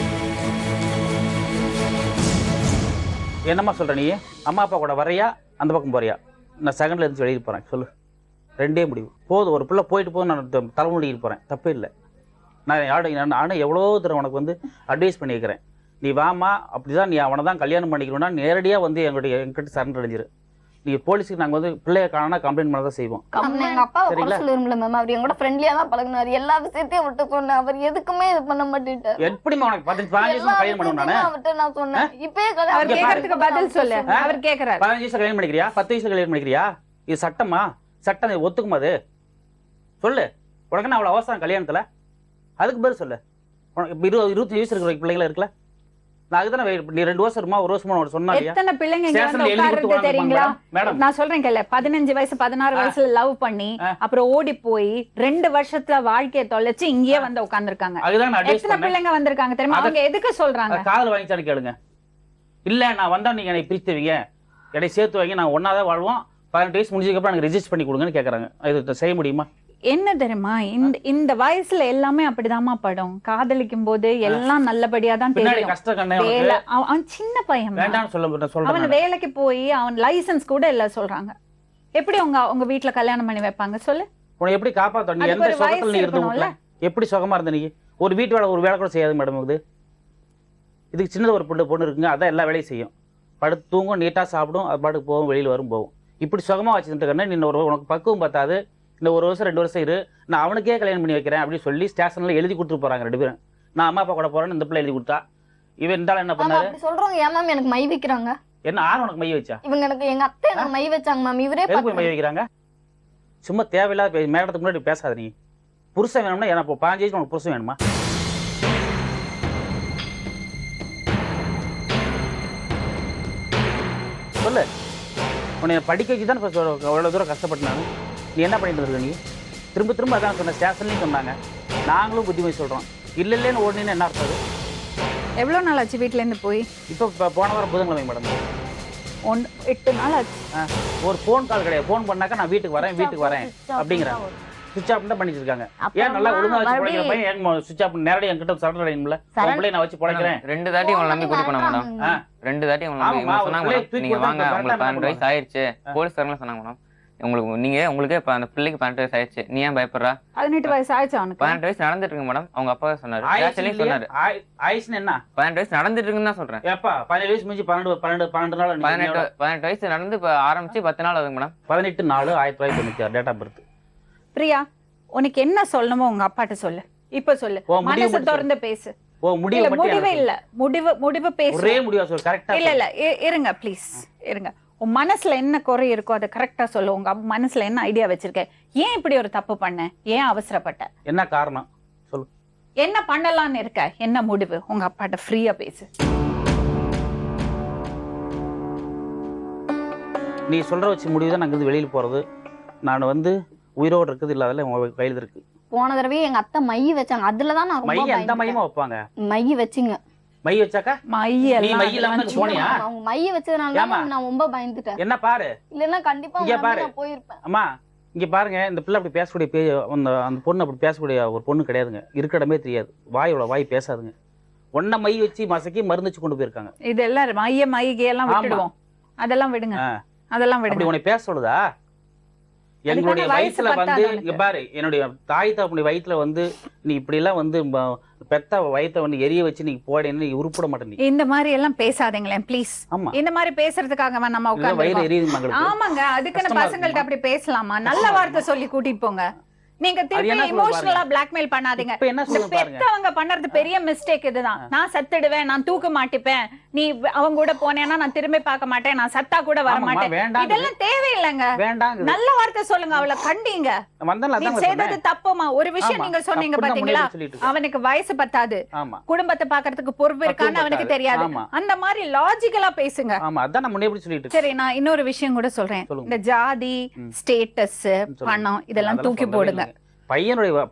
என்னம்மா சொல்ற நீ? அம்மா அப்பா கூட வரையா அந்த பக்கம் போறியா? நான் செகண்ட்ல இருந்து வெளியே போறேன். சொல்லு. ரெண்டே முடிவு போதும். ஒரு பிள்ளை போயிட்டு போதும். நான் தலைமுடிக்கிட்டு போறேன், தப்பே இல்லை. நானும் எவ்வளோ தடவை உனக்கு வந்து அட்வைஸ் பண்ணியிருக்கிறேன். நீ வாமா, அப்படிதான் நீ அவனை தான் கல்யாணம் பண்ணிக்கணும்னா நேரடியாக வந்து எங்கிட்ட சரண்டர் அடைஞ்சிரு. நீ போலீஸுக்கு நாங்கள் வந்து பிள்ளைய காணா கம்ப்ளைண்ட் பண்ண தான் செய்வோம். எங்க அப்பா சொல்லிருமில்ல மேம், அவர் என் கூட ஃப்ரெண்ட்லியா தான் பழகினாரு. எல்லா விஷயத்தையும் விட்டு சொன்னேன், அவர் எதுக்குமே இது பண்ண மாட்டேன். எப்படிமா உனக்கு 15 வருஷம் கல்யாணம் பண்ணுவோம் நானு? அவர்கிட்ட நான் சொன்னேன், இப்பயே அவர் கேக்குறதுக்கு பதில் சொல்லு. அவர் கேக்குறாரு. 15 வயசுல கல்யாணம் பண்ணிக்கிறியா? 10 வயசுல கல்யாணம் பண்ணிக்கிறியா? இது சட்டமா? சட்டம் ஒத்துக்குமா அது? சொல்லு. உனக்கு என்ன அவ்வளோ அவசரம் கல்யாணத்துல? அதுக்கு பேர் சொல்லு. உனக்கு 25 வயசு இருக்கிற பிள்ளைங்களா இருக்குல்ல? நான் அதுதானே நீ 2 வருஷம் இருக்குமா, 1 வருஷமா உனக்கு சொன்னா இல்லையா? எத்தனை பிள்ளைங்க இங்க வந்து உட்கார்றது தெரியுங்களா? நான் சொல்றேன் கேளு, 15 வயசு 16 வயசுல லவ் பண்ணி அப்புறம் ஓடி போய் 2 வருஷத்துல வாழ்க்கையை தொலைச்சு இங்கேயே வந்து உட்கார்ந்துருக்காங்க. அதுதான் நான் எத்தனை பிள்ளைங்க வந்திருக்காங்க தெரியுமா? அவங்க எதுக்கு சொல்றாங்க? காதல் வாங்கிச்சான்னு கேளுங்க. இல்ல நான் வந்தா நீங்க என்னை பிரித்துவீங்க, என்னை சேர்த்து வைங்க, நான் ஒன்னாதான் வாழ்வோம், 18 வயசு முடிஞ்சதுக்கு அப்புறம் எனக்கு ரெஜிஸ்டர் பண்ணி கொடுங்கன்னு கேக்குறாங்க. இது செய்ய முடியுமா? என்ன தெரியுமா, இந்த வயசுல எல்லாமே அப்படிதாம்மா படும். காதலிக்கும் போது எல்லாம் நல்லபடியா தான் தெரியும். அவன் சின்ன பையன், அவன் வேலைக்கு போய் அவன் லைசன்ஸ் கூட இல்ல சொல்றாங்க. எப்படி உங்க வீட்டுல கல்யாணம் பண்ணி வைப்பாங்க சொல்லு? உன்னை எப்படி காப்பாத்த? நீ எந்த சுகத்துல நீ இருந்த? எப்படி சுகமா இருந்த நீ? ஒரு வீட்டு வேலை ஒரு வேலை கூட செய்யாது மேடம். இதுக்கு சின்னது ஒரு பொண்ணு இருக்குங்க, அதான் எல்லா வேலையும் செய்யும். படுத்து தூங்கும், நீட்டா சாப்பிடும், அது பாட்டுக்கு போகும், வெளியில வரும் போகும். இப்படி சுகமா வச்சுருக்கேன்னா நீ உனக்கு பக்குவம் பார்த்தாது. இந்த 1 வருஷம் 2 வருஷம் இரு, நான் அவனுக்கே கல்யாணம் பண்ணி வைக்கிறேன் அப்படின்னு சொல்லி ஸ்டேஷன்ல எழுதி கொடுத்துட்டு போறாங்க 2 பேரும். நான் அம்மா அப்பா கூட போறேன்னு இந்த பிள்ளை எழுதி கொடுத்தா, இவன் இருந்தாலும் என்ன பண்ணாரு சொல்றாங்க. ஏன் மேம் எனக்கு மை வைக்கிறாங்க? என்ன ஆறு உனக்கு மை வச்சா? இவங்க எனக்கு எங்க அத்தை எனக்கு மை வச்சாங்க மேம். இவரே மை வைக்கிறாங்க. சும்மா தேவையில்லாத மேடத்துக்கு முன்னாடி பேசாத. நீ புருஷன் வேணும்னா எனக்கு 15 வயசு உனக்கு புருஷன் வேணுமா? சொல்லு. உன்னை படிக்க வச்சு தான் அவ்வளோ தூரம் கஷ்டப்பட்டு நீ என்ன பண்ணிட்டு இருக்க? நீ திரும்ப அதான் சொன்ன, ஸ்டேஷன்லையும் சொன்னாங்க, நாங்களும் புத்திமதி சொல்கிறோம். இல்லைன்னு ஓடனே என்ன அர்த்தம்? எவ்வளோ நாள் ஆச்சு வீட்டுல இருந்து போய்? இப்போ போன வாரம் புதன்கிழமை மேடம். 8 நாள் ஆச்சு. ஒரு ஃபோன் கால் கிடையாது. ஃபோன் பண்ணாக்கா நான் வீட்டுக்கு வரேன் அப்படிங்கிறாங்க. சுவிட்ச் ஆஃப் தான் பண்ணிட்டு இருக்காங்க. ஏன் நல்லா ஒழுங்கா வச்சு பொழைக்கிற பையன் ஏன் சுவிட்ச் ஆஃப் நேரடி என்கிட்ட சரண்டர் அடையணும்ல? உங்களை நான் வச்சு பொழைக்கிறேன். 2 தாட்டி உங்களை நம்பி கூட்டி போனா மேடம். 2 தாட்டி உங்களை நம்பி சொன்னாங்க, நீங்க வாங்க, உங்களுக்கு 12 வயசு ஆயிடுச்சு. போலீஸ்காரங்க சொன்னாங்க மேடம், உங்களுக்கே அந்த பிள்ளைக்கு 18 வயசு ஆயிடுச்சு, நீ ஏன் பயப்படுறா? 18 வயசு ஆயிடுச்சு அவனுக்கு. 18 வயசு நடந்துட்டு இருக்கு மேடம். அவங்க அப்பா சொன்னாரு, சொன்னாரு ஆயிடுச்சுன்னு என்ன? 18 வயசு நடந்துட்டு இருக்குன்னு தான் சொல்றேன். எப்பா 17 வயசு முடிஞ்சு 12 நாள் 18 வயசு நடந்து இப்ப ஆரம்பிச்சு 10 நாள் ஆகுது madam. 18/4/1996 date of birth. Priya, உனக்கு என்ன சொல்லணுமோ உங்க அப்பாட்ட சொல்லு. இப்ப சொல்லு, மனசு திறந்து பேசு. முடிவே இல்ல, முடிவு பேசு. ஒரே முடிவா சொல்லு. கரெக்ட்டா இல்ல இருங்க ப்ளீஸ், இருங்க. உன் மனசுல என்ன குறை இருக்கோ அதை கரெக்டா சொல்லு. உங்க மனசுல என்ன ஐடியா வச்சிருக்க? ஏன் இப்படி ஒரு தப்பு பண்ண? ஏன் அவசரப்பட்ட? என்ன காரணம் சொல்லு. என்ன பண்ணலாம்னு இருக்க? என்ன முடிவு? உங்க அப்பாட்ட ஃப்ரீயா பேசு. நீ சொல்ற வச்சு முடிவு தான் நாங்க வெளியில போறது. நான் வந்து உயிரோடு இருக்குது இல்லாதல உங்க கையில இருக்கு. போன தடவை எங்க அத்தை மை வச்சாங்க, அதுலதான் நான் மை அந்த மையமா வைப்பாங்க. மை வச்சிங்க. மை வச்சாக்கா நீ மை இல்லாம போனியா? அவங்க மை வச்சதனால தான் நான் ரொம்ப பயந்துட்டேன். என்ன பாரு, இல்லன்னா கண்டிப்பா நான் போயிருப்பேன். அம்மா இங்க பாருங்க, இந்த பிள்ளை அப்படி பேசக்கூடிய அந்த பொண்ணு அப்படி பேசக்கூடிய ஒரு பொண்ணு கிடையாதுங்க. இருக்க இடமே தெரியாது, வாய் பேசாதுங்க. ஒன்ன மை வச்சு மசக்கி மருந்து வச்சு கொண்டு போயிருக்காங்க. இதெல்லாம் மையெல்லாம் விட்டுடுவோம், அதெல்லாம் விடுங்க, அதெல்லாம் விடுங்க. அப்படி உன்னை பேச சொல்லுதா? எங்களுடைய வயசுல வந்து இங்க பாரு, என்னுடைய தாய் தகப்பனுடைய வயிற்றுல வந்து நீ இப்படி எல்லாம் வந்து பெத்த வயிற்ற வந்து எரிய வச்சு நீ போடன்னு நீ உருப்பிட மாட்டேன். இந்த மாதிரி எல்லாம் பேசாதீங்களேன் ப்ளீஸ். இந்த மாதிரி பேசுறதுக்காக நம்ம உட்கார்ந்து. வயிறு எரியுது மகளுக்கு. ஆமாங்க, அதுக்குன்னு பசங்கள்ட்ட அப்படி பேசலாமா? நல்ல வார்த்தை சொல்லி கூட்டிட்டு போங்க. நீங்க அது திருப்பி என்ன சொல்லுது இமோஷனலா பாருங்க. பிளாக்மெயில் பண்ணாதீங்க. இப்ப என்ன இந்த சொல்லுது பாருங்க. பெத்தவங்க பண்றது பெரிய மிஸ்டேக் இதுதான். நான் சத்துடுவேன், நான் தூக்க மாட்டிப்பேன், நீ அவங்க கூட போனேன்னா நான் திரும்பி பார்க்க மாட்டேன், நான் சத்தா கூட வர ஆமாம்மா, மாட்டேன். வேண்டாங்குது. இதெல்லாம் தேவையில்லைங்க. வேண்டாங்குது. நல்ல வார்த்தை சொல்லுங்க, அவளை கண்டிங்க. வந்தாலும் நீ அதான் செய்தது சொன்னேன். தப்புமா. ஒரு விஷயம் ஆமா. நீங்க சொன்னீங்க தப்புன்னு பாத்தீங்களா, முன்னாடி சொல்லிட்டு இருக்கேன். அவனுக்கு வயசு பத்தாது, ஆமா குடும்பத்தை பாக்குறதுக்கு பொறுப்பு இருக்கான்னு பக்குவம் அவனுக்கு பத்தாது. தெரியாது. ஆமா. அந்த மாதிரி லாஜிக்கலா பேசுங்க. ஆமா அதான் நான் முன்னே எப்படி சொல்லிட்டு இருக்கேன். சரி, நான் இன்னொரு விஷயம் கூட சொல்றேன். சொல்லுங்க. இந்த ஜாதி, ஸ்டேட்டஸ், சொல்லுங்க. பணம் இதெல்லாம் அதெல்லாம் தூக்கி சொல்லவே போடுங்க. இல்லைங்க.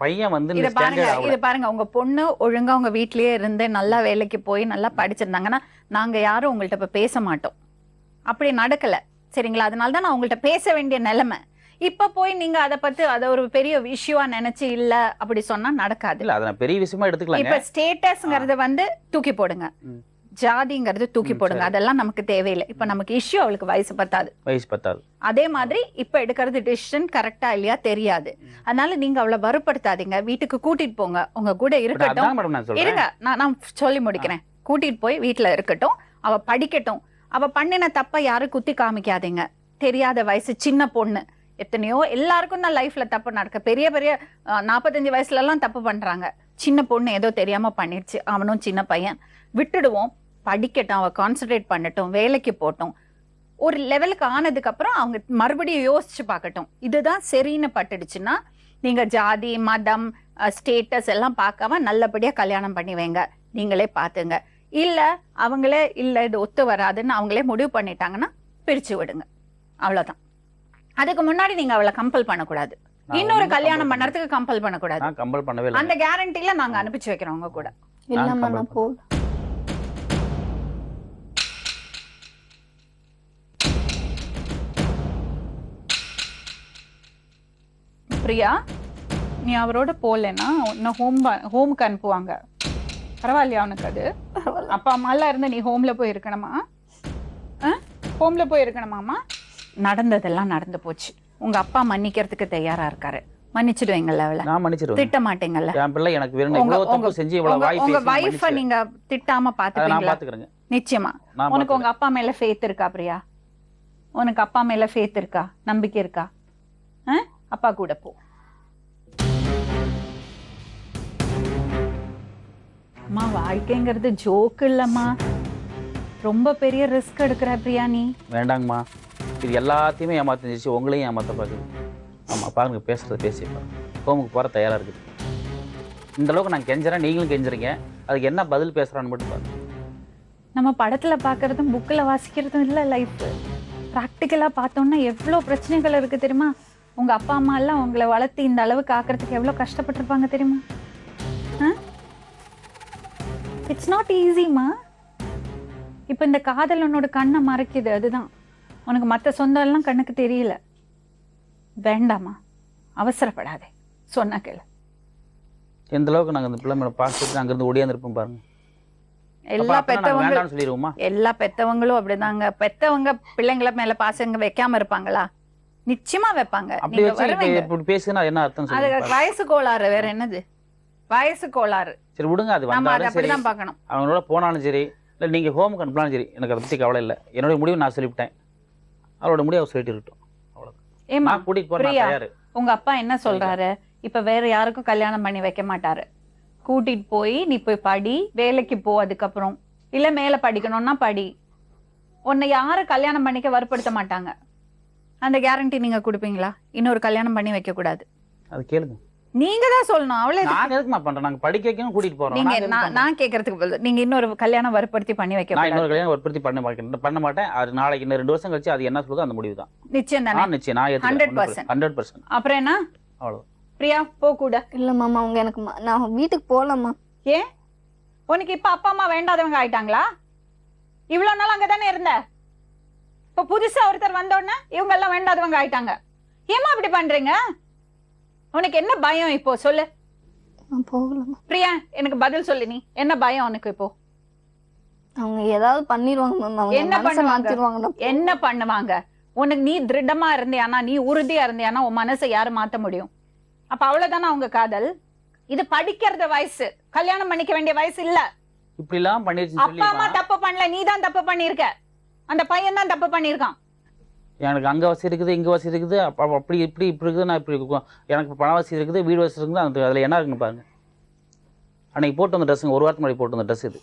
பையன் வந்து இத இந்த பாருங்க, standard இது ஆகல. பாருங்க, உங்க பொண்ணு ஒழுங்கா உங்க வீட்லயே இருந்து நல்லா வேலைக்கு போய் நல்லா படிச்சிருந்தாங்கன்னா நாங்க யாரும் உங்கள்ட்ட இப்ப பேச மாட்டோம். அப்படி நடக்கல, சரிங்களா? அதனால தான் நான் உங்கள்ட்ட பேச வேண்டிய நிலைமை. இப்ப போய் நீங்க அத பத்தி அத ஒரு பெரிய விஷயமா நினைச்சு இல்ல அப்படி சொன்னா நடக்காது. இல்ல அத நான் பெரிய விஷயமா எடுத்துக்கலாங்க. இப்ப ஸ்டேட்டஸ்ங்கிறது வந்து தூக்கி போடுங்க, ம். ஜாதிங்கிறது தூக்கி போடுங்க. சரி. அதெல்லாம் நமக்கு தேவையில்லை. இப்ப நமக்கு இஷ்யூ அவளுக்கு வயசு பத்தாது. வயசு பத்தாது. அதே மாதிரி இப்ப எடுக்கிறது டிசிஷன் கரெக்டா இல்லையா தெரியாது. அதனால நீங்க அவளை வறுப்படுத்தாதீங்க. வீட்டுக்கு கூட்டிட்டு போங்க, உங்க கூட இருக்கட்டும். அதான் மேடம் நான் சொல்றேன். இருங்க, நான் சொல்லி முடிக்கிறேன். கூட்டிட்டு போய் வீட்டுல இருக்கட்டும், அவ படிக்கட்டும். அவ பண்ணின தப்ப யாரும் குத்தி காமிக்காதீங்க. தெரியாத வயசு, சின்ன பொண்ணு. எத்தனையோ எல்லாருக்கும் தான் லைஃப்ல தப்பு நடக்க. பெரிய பெரிய 45 வயசுல எல்லாம் தப்பு பண்றாங்க. சின்ன பொண்ணு ஏதோ தெரியாம பண்ணிருச்சு, அவனும் சின்ன பையன். விட்டுடுவோம், படிக்கட்டும், அவ கான்சென்ட்ரேட் பண்ணட்டும், வேலைக்கு போட்டோம். ஒரு லெவலுக்கு ஆனதுக்கு அப்புறம் அவங்க மறுபடியும் யோசிச்சு பார்க்கட்டும். இதுதான் சரின்னு பட்டுடுச்சுன்னா நீங்க ஜாதி, மதம், ஸ்டேட்டஸ் எல்லாம் பார்க்காம நல்லபடியா கல்யாணம் பண்ணி வைங்க. நீங்களே பாத்துங்க. இல்ல அவங்களே இல்ல இது ஒத்து வராதுன்னு அவங்களே முடிவு பண்ணிட்டாங்கன்னா பிரிச்சு விடுங்க. அவ்வளவுதான். அதுக்கு முன்னாடி நீங்க அவளை கம்பல் பண்ணக்கூடாது. இன்னொரு கல்யாணம் பண்ணறதுக்கு கம்பல் பண்ணக்கூடாது. நான் கம்பல் பண்ணவே இல்லை. அந்த கேரண்டில நாங்க அனுப்பிச்சு வைக்கிறோம் உங்க கூட. இல்லம்மா நான் நான் போகல. பிரியா, நீ அவரோட போகலன்னா இன்னும் ஹோமுக்கு அனுப்புவாங்க. பரவாயில்லையா உனக்கு? அது அப்பா அம்மா எல்லாம் இருந்து நீ ஹோம்ல போய் இருக்கணுமா? ஹோம்ல போய் இருக்கணுமாமா? நடந்ததெல்லாம் நடந்து போச்சு. உங்க அப்பா மன்னிக்கிறதுக்கு தயாரா இருக்காரு. மன்னிச்சிடுவீங்கல்ல அவளை? நான் மன்னிச்சிடுவேன். திட்ட மாட்டீங்கல்ல? என் பிள்ளை எனக்கு வேணும், இவ்வளவு தப்பு செஞ்சு இவ்வளவு வாய் உங்க பேசி வைஃப நீங்க திட்டாம நான் பாத்துப்பீங்களா? பாத்துக்கிறேங்க. நிச்சயமா. நான் உனக்கு உங்க அப்பா மேல ஃபேத் இருக்கா பிரியா? உனக்கு அப்பா மேல ஃபேத் இருக்கா? நம்பிக்கை இருக்கா? அப்பா கூட போ. அம்மா, வாழ்க்கைங்கிறது ஜோக்கு இல்லம்மா. ரொம்ப பெரிய ரிஸ்க் எடுக்கிற பிரியா நீ. வேண்டாங்கம்மா, இது எல்லாத்தையுமே ஏமாத்திருச்சு, உங்களையும் ஏமாத்த பாக்குது. ஆமா பாருங்க, பேசுறது பேசி ஹோமுக்கு போற தயாரா இருக்குது. இந்த அளவுக்கு நான் கெஞ்சுறேன், நீங்களும் கெஞ்சுறீங்க. அதுக்கு என்ன பதில் பேசுறான்னு மட்டும் பாருங்க. நம்ம படத்துல பாக்குறதும் புக்ல வாசிக்கிறதும் இல்ல லைஃப். ப்ராக்டிக்கலா பார்த்தோம்னா எவ்வளவு பிரச்சனைகள் இருக்கு தெரியுமா? உங்க அப்பா அம்மா எல்லாம் உங்களை வளர்த்து இந்த அளவுக்கு ஆக்குறதுக்கு எவ்வளவு கஷ்டப்பட்டிருப்பாங்க தெரியுமா? இட்ஸ் நாட் ஈஸிமா. இப்ப இந்த காதல் உன்னோட கண்ணை மறைக்குது, அதுதான். உனக்கு மத்த சொந்தம் எல்லாம் கண்ணுக்கு தெரியல. வேண்டாமா, அவசரப்படாதே, சொன்னா கேளு. எந்த அளவுக்கு நாங்க இந்த பிள்ளை மேல பாத்துட்டு அங்க இருந்து ஓடியாந்துருப்போம் பாருங்க. எல்லா பெத்தவங்களும் வேண்டாம்னு சொல்லிடுவோமா? எல்லா பெத்தவங்களும் அப்படிதாங்க. பெத்தவங்க பிள்ளைங்களை மேல பாசங்க வைக்காம இருப்பாங்களா? நிச்சயமா வைப்பாங்க. அப்படி நீங்க வச்சு வருவீங்க. இப்படி பேசுனா என்ன அர்த்தம் அது சொல்லுங்க? வயசு கோளாறு, வேற என்னது? வயசு கோளாறு. சரி விடுங்க, அது நம்ம அதை வந்தாலும் சரி, அப்படிதான் பார்க்கணும். அவங்களோட போனாலும் சரி, இல்லை நீங்க ஹோமுக்கு அனுப்பலாலும் சரி, எனக்கு அதை பத்தி கவலை இல்லை. என்னோட முடிவு நான் சொல்லிவிட்டேன், அவளோட முடிவு அவர் சொல்லிட்டு இருக்கட்டும். அவ்வளவுதான். ஏமா நான் கூட்டிட்டு போறேன், பிரியா, நான் தயாரு. உங்க அப்பா என்ன சொல்றாரு? இப்ப வேற யாருக்கும் கல்யாணம் பண்ணி வைக்க மாட்டாரு. கூட்டிட்டு போய் நீ போய் படி, வேலைக்கு போ. அதுக்கப்புறம் இல்ல மேல படிக்கணும்னா படி. உன்னை யாரும் கல்யாணம் பண்ணிக்க வற்படுத்த மாட்டாங்க. அந்த கேரண்டி நீங்க கொடுப்பீங்களா? இன்னொரு கல்யாணம் பண்ணி வைக்க கூடாது. அது கேளுங்க. நீங்க தான் சொல்லணும். அவளே நான் எதுக்குமா பண்றேன்? நாங்க படிக்க வைக்கணும், கூட்டிட்டு போறோம். நீங்க நான் எதுக்கு பண்றேன்? நான் கேக்குறதுக்கு பதில் நீங்க இன்னொரு கல்யாணம் வற்படுத்தி பண்ணி வைக்க நான் கூடாது. இன்னொரு கல்யாணம் வற்புறுத்தி பண்ண மாட்டேன். அது நாளைக்கு இன்னும் 2 வருஷம் கழிச்சு அது என்ன சொல்லுதோ அந்த முடிவு தான். நிச்சயம் தானே? நான் நிச்சயம், நான் 100%. 100%. அப்புறம் என்ன? அவ்வளவு. பிரியா, போ கூட. இல்ல மாமா, அவங்க எனக்கு நான் வீட்டுக்கு போகலாமா? ஏன் உனக்கு இப்ப அப்பா அம்மா வேண்டாதவங்க ஆயிட்டாங்களா? இவ்வளவு நாள் அங்கதானே இருந்த. இப்ப புதுசா ஒருத்தர் வந்த உடனே இவங்க எல்லாம் வேண்டாதவங்க ஆயிட்டாங்க. ஏமா அப்படி பண்றீங்க? உனக்கு என்ன பயம் இப்போ சொல்லு? நான் போகலாமா? பிரியா, எனக்கு பதில் சொல்லு. நீ என்ன பயம் உனக்கு இப்போ? அவங்க ஏதாவது பண்ணிடுவாங்க மாமா. அவங்க என்ன மனசை பண்ணுவாங்க? மாத்திடுவாங்க. என்ன பண்ணுவாங்க? உனக்கு நீ திருடமா இருந்தியானா, நீ உறுதியா இருந்தியானா உன் மனசை யாரு மாத்த முடியும்? அப்ப அவ்வளவுதானே அவங்க காதல்? இது படிக்கிறது வயசு, கல்யாணம் பண்ணிக்க வேண்டிய வயசு இல்ல. இப்படி எல்லாம் பண்ணிருச்சுன்னு அப்பா அம்மா சொல்லி தப்பு பண்ணல, நீ தான் தப்பு பண்ணிருக்க. அந்த பையன் தான் தப்பு பண்ணிருக்கான். எனக்கு அங்கே வசதி இருக்குது, இங்கே வசதி இருக்குது, அப்படி இப்படி இருக்குது, நான் இப்படி இருக்கும். எனக்கு பண வசதி இருக்குது, வீடு வசதி இருக்குது, அந்த அதில் என்ன இருக்குன்னு பாருங்க. அன்னைக்கு போட்டு வந்த ட்ரெஸ்ஸுங்க, ஒரு வாரத்துக்கு முன்னாடி போட்டு வந்த ட்ரெஸ் இது.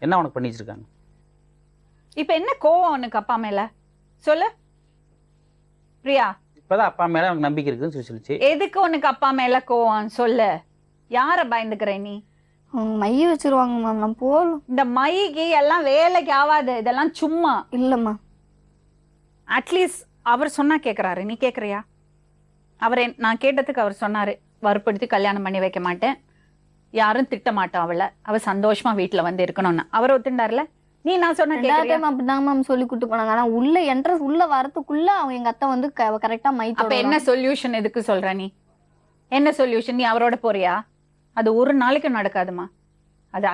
என்ன உனக்கு பண்ணி வச்சிருக்காங்க? இப்ப என்ன கோவம் உனக்கு அப்பா மேல சொல்லு பிரியா. இப்பதான் அப்பா மேல எனக்கு நம்பிக்கை இருக்குன்னு சொல்லி சொல்லிச்சு. எதுக்கு உனக்கு அப்பா மேல கோவம் சொல்லு? யார பயந்துக்கிற நீ? அவங்க மைய வச்சிருவாங்க மேம், நான் போகலாம். இந்த மைக்கு எல்லாம் வேலைக்கு ஆகாது, இதெல்லாம் சும்மா. இல்லைம்மா. அட்லீஸ்ட் அவர் சொன்னா கேக்குறாரு, நீ கேக்குறியா? நான் கேட்டதுக்கு அவர் சொன்னாரு, வற்புறுத்தி கல்யாணம் பண்ணி வைக்க மாட்டேன், யாரும் திட்ட மாட்டோம் அவளை, அவ சந்தோஷமா வீட்டுல வந்து இருக்கணும்னு அவர் ஒத்துண்டாருல. நீ நான் சொன்ன கேக்குறியா? அப்படிதாங்க மேம் சொல்லி கூட்டு போனாங்க. ஆனா உள்ள என்ட்ரன்ஸ் உள்ள வரதுக்குள்ள அவங்க எங்க அத்தை வந்து கரெக்டா மைக். அப்ப என்ன சொல்யூஷன் எதுக்கு சொல்ற நீ? என்ன சொல்யூஷன்? நீ அவரோட போறியா? அது ஒரு நாளைக்கு நடக்காதுமா. அது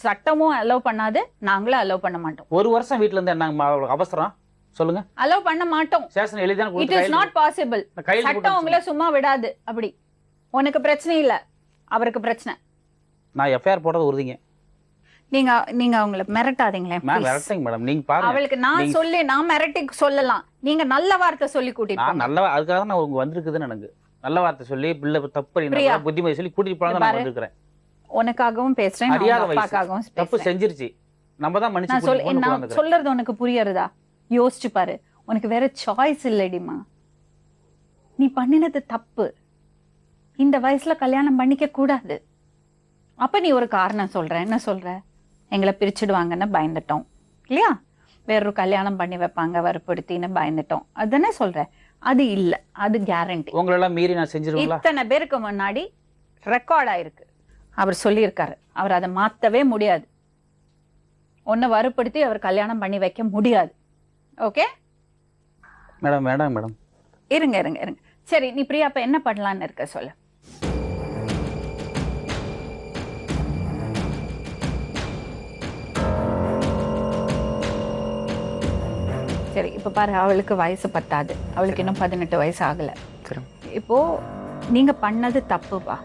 சட்டமும் அலோவ் பண்ணாது, நாங்களும் அலோவ் பண்ண மாட்டோம். ஒரு வருஷம் வீட்டுல இருந்து என்ன அவசரம் சொல்லுங்க? அலோவ் பண்ண மாட்டோம். ஸ்டேஷன் எழுதி தான் இட் இஸ் நாட் பாசிபிள். சட்டம் உங்களை சும்மா விடாது. அப்படி உனக்கு பிரச்சனை இல்ல, அவருக்கு பிரச்சனை. நான் எஃப்ஐஆர் போடுறது உறுதிங்க. நீங்க அவங்களை மிரட்டாதீங்களே. மேடம் நீங்க பாருங்க, அவளுக்கு நான் மிரட்டி சொல்லலாம், நீங்க நல்ல வார்த்தை சொல்லி கூட்டிட்டு நான் நல்ல அதுக்காக நான் உங்க வந்திருக்குதுன்னு எனக்கு நல்ல வார்த்தை சொல்லி பிள்ளை தப்பு புத்திமதி சொல்லி கூட்டிட்டு போனாங்க. நான் வந்திருக்கிறேன், உனக்காகவும் பேசுறேன், அப்பாக்காகவும் தப்பு செஞ்சிருச்சு. நம்ம தான் மன்னிச்சு நான் சொல்றது உனக்கு புரியறதா? யோசிச்சு பாரு, உனக்கு வேற சாய்ஸ் இல்லடிமா. நீ பண்ணினது தப்பு, இந்த வயசுல கல்யாணம் பண்ணிக்க கூடாது. அப்ப நீ ஒரு காரணம் சொல்ற, என்ன சொல்ற? எங்களை பிரிச்சுடுவாங்கன்னு பயந்துட்டோம் இல்லையா, வேறொரு கல்யாணம் பண்ணி வைப்பாங்க வற்புறுத்தின்னு பயந்துட்டோம், அதுதானே சொல்ற? அது இல்ல, அது கேரண்டி. உங்களெல்லாம் மீறி நான் செஞ்சிருவேன். இத்தனை பேருக்கு முன்னாடி ரெக்கார்ட் ஆயிருக்கு, அவர் சொல்லியிருக்காரு, அவர் அதை மாத்தவே முடியாது. ஒன்னு வற்புறுத்தி அவர் கல்யாணம் பண்ணி வைக்க முடியாது. Okay madam? வேண்டாம் மேடம். இருங்க. சரி, நீ பிரியா அப்ப என்ன பண்ணலான்னு இருக்க சொல்லு. சரி, இப்ப பாரு, அவளுக்கு வயசு பத்தாது, அவளுக்கு இன்னும் 18 வயசு ஆகல. இப்போ நீங்க பண்ணது தப்புப்பா.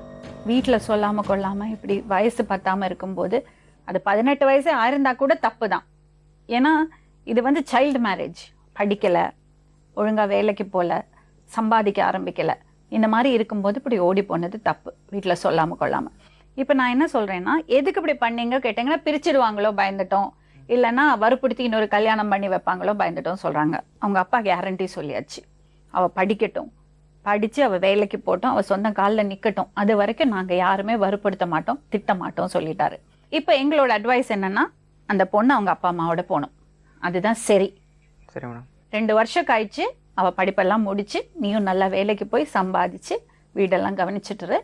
வீட்டுல சொல்லாம கொள்ளாம இப்படி வயசு பத்தாம இருக்கும்போது, அது 18 வயசே ஆயிருந்தா கூட தப்பு தான். ஏன்னா இது வந்து சைல்டு மேரேஜ். படிக்கல, ஒழுங்கா வேலைக்கு போல, சம்பாதிக்க ஆரம்பிக்கல, இந்த மாதிரி இருக்கும்போது இப்படி ஓடி போனது தப்பு, வீட்டுல சொல்லாம கொள்ளாம. இப்ப நான் என்ன சொல்றேன்னா, எதுக்கு இப்படி பண்ணீங்க கேட்டீங்கன்னா, பிரிச்சிடுவாங்களோ பயந்துட்டோம், இல்லைன்னா வற்புறுத்தி இன்னொரு கல்யாணம் பண்ணி வைப்பாங்களோ பயந்துட்டோம் சொல்றாங்க. அவங்க அப்பா கேரண்டி சொல்லியாச்சு, அவ படிக்கட்டும், படிச்சு அவ வேலைக்கு போட்டோம், அவ சொந்த காலில் நிக்கட்டும், அது வரைக்கும் நாங்க யாருமே வற்புறுத்த மாட்டோம், திட்ட மாட்டோம் சொல்லிட்டாரு. இப்ப எங்களோட அட்வைஸ் என்னன்னா, அந்த பொண்ணு அவங்க அப்பா அம்மாவோட போகணும், அதுதான் சரி. 2 வருஷம் கழிச்சு அவ படிப்பெல்லாம் முடிச்சு, நீயும் நல்லா வேலைக்கு போய் சம்பாதிச்சு வீடெல்லாம் கவனிச்சுட்டு,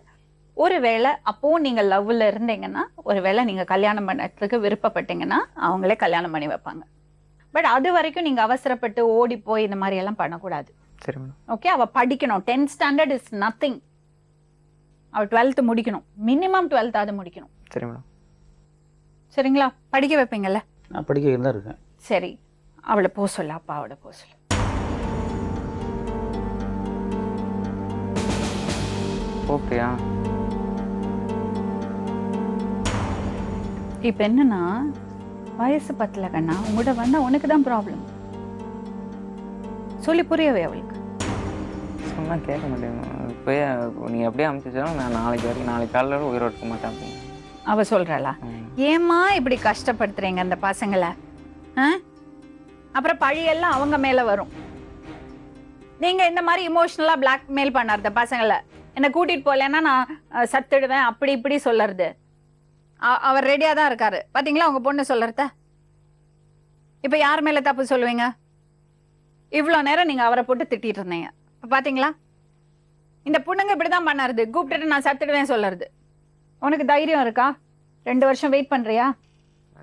ஒருவேளை அப்பவும் நீங்க லவ்ல இருந்தீங்கன்னா, ஒருவேளை நீங்க கல்யாணம் பண்ணதுக்கு விருப்பப்பட்டீங்கன்னா அவங்களே கல்யாணம் பண்ணி வைப்பாங்க. பட் அது வரைக்கும் நீங்க அவசரப்பட்டு ஓடி போய் இந்த மாதிரி எல்லாம் பண்ணக்கூடாது. ஓகே, அவ படிக்கணும். 10th standard is nothing. அவ 12th முடிக்கணும், மினிமம் 12th ஆவது முடிக்கணும். சரிங்களா? படிக்க வைப்பீங்கல்ல? நான் படிக்க தான் இருக்கேன். சரி, அவளை போ சொல்ல, அப்பாவோட போ சொல்ல. ஓகேயா? இப்ப என்னன்னா, வயசு பத்தல கண்ணா, உங்கள்கிட்ட வந்தா உனக்கு தான் ப்ராப்ளம். சொல்லி புரியவே அவளுக்கு. சொன்னா கேட்க மாட்டேன். போய் நீங்க அப்படியே அமைச்சிச்சாலும் நான் நாளைக்கு வரைக்கும், நாளைக்கு காலையில உயிரோட இருக்க மாட்டேன் அப்படின்னு அவ சொல்றாளா? ஏமா இப்படி கஷ்டப்படுத்துறீங்க அந்த பசங்களை? அப்புறம் பழியெல்லாம் அவங்க மேல வரும். நீங்க இந்த மாதிரி இமோஷனலா பிளாக்மெயில் பண்ணாத பசங்களை, என்ன கூட்டிட்டு போலன்னா நான் சத்துடுவேன் அப்படி இப்படி சொல்லறது. அவர் ரெடியா தான் இருக்காரு. பாத்தீங்களா உங்க பொண்ணு சொல்றத? இப்ப யார் மேல தப்பு சொல்லுவீங்க? இவ்வளவு நேரம் நீங்க அவரை போட்டு திட்டிட்டு இருந்தீங்க, பாத்தீங்களா? இந்த பொண்ணுங்க இப்படிதான் பண்ணாருது, கூப்பிட்டுட்டு நான் சத்துடுவேன் சொல்றது. உனக்கு தைரியம் இருக்கா? 2 வருஷம் வெயிட் பண்றியா?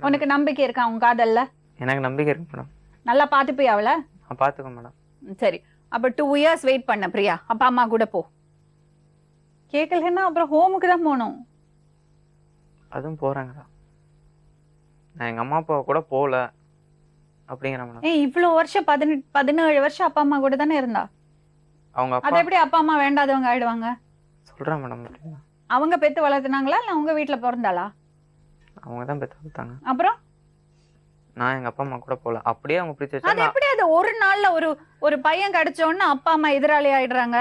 உனக்கு நம்பிக்கை இருக்கா உங்க காதல்ல? எனக்கு நம்பிக்கை இருக்கு மேடம். நல்லா பாத்துப்பியா அவளை? பாத்துக்கோ மேடம். சரி, அப்ப 2 years வெயிட் பண்ண பிரியா, அப்பா அம்மா கூட போ. கேட்கலன்னா அப்புறம் ஹோமுக்கு தான் போகணும். அதுவும் போறாங்கடா, நான் எங்க அம்மா அப்பா கூட போகல அப்படிங்கிற மேடம். இவ்வளவு வருஷம் 17 வருஷம் அப்பா அம்மா கூட தானே இருந்தா. அவங்க அது எப்படி அப்பா அம்மா வேண்டாதவங்க ஆயிடுவாங்க? சொல்றேன் மேடம். அவங்க பெத்து வளர்த்துனாங்களா இல்ல உங்க வீட்டுல பிறந்தாளா? அவங்க தான் பெத்து வளர்த்தாங்க. அப்புறம் நான் எங்க அப்பா அம்மா கூட போகல. அப்படியே அவங்க பிரிச்சு அது வச்சா எப்படி அது ஒரு நாள்ல ஒரு பையன் கிடைச்சோன்னு அப்பா அம்மா எதிராளி ஆயிடுறாங்க?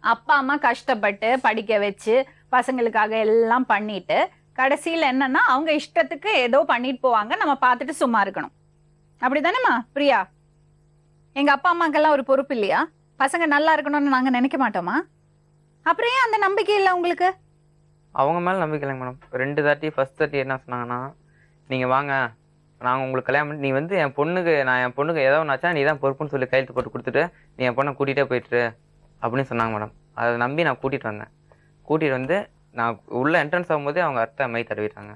அப்பா அம்மா கஷ்டப்பட்டு படிக்க வச்சு பசங்களுக்காக எல்லாம் பண்ணிட்டு கடைசியில என்னன்னா அவங்க இஷ்டத்துக்கு ஏதோ பண்ணிட்டு போவாங்க, நம்ம பார்த்துட்டு சும்மா இருக்கணும். அப்படிதானேம்மா பிரியா? எங்க அப்பா அம்மாக்கெல்லாம் ஒரு பொறுப்பு இல்லையா? பசங்க நல்லா இருக்கணும்னு நாங்க நினைக்க மாட்டோமா? அப்புறம் ஏன் அந்த நம்பிக்கை இல்லை உங்களுக்கு? அவங்க மேல நம்பிக்கை இல்லைங்க மேடம். 2 தாட்டி ஃபர்ஸ்ட் தாட்டி என்ன சொன்னாங்கன்னா, நீங்க வாங்க நாங்கள் உங்களுக்கு கல்யாணம் பண்ணி நீ வந்து என் பொண்ணுக்கு ஏதோ ஒன்றாச்சா நீ தான் பொறுப்புன்னு சொல்லி கையெழுத்து போட்டு கொடுத்துட்டு நீ என் பொண்ணை கூட்டிகிட்டே போயிட்டு அப்படின்னு சொன்னாங்க மேடம். அதை நம்பி நான் கூட்டிகிட்டு வந்தேன். கூட்டிகிட்டு வந்து நான் உள்ள என்ட்ரன்ஸ் ஆகும்போதே அவங்க அத்தை மை தடவிட்டாங்க.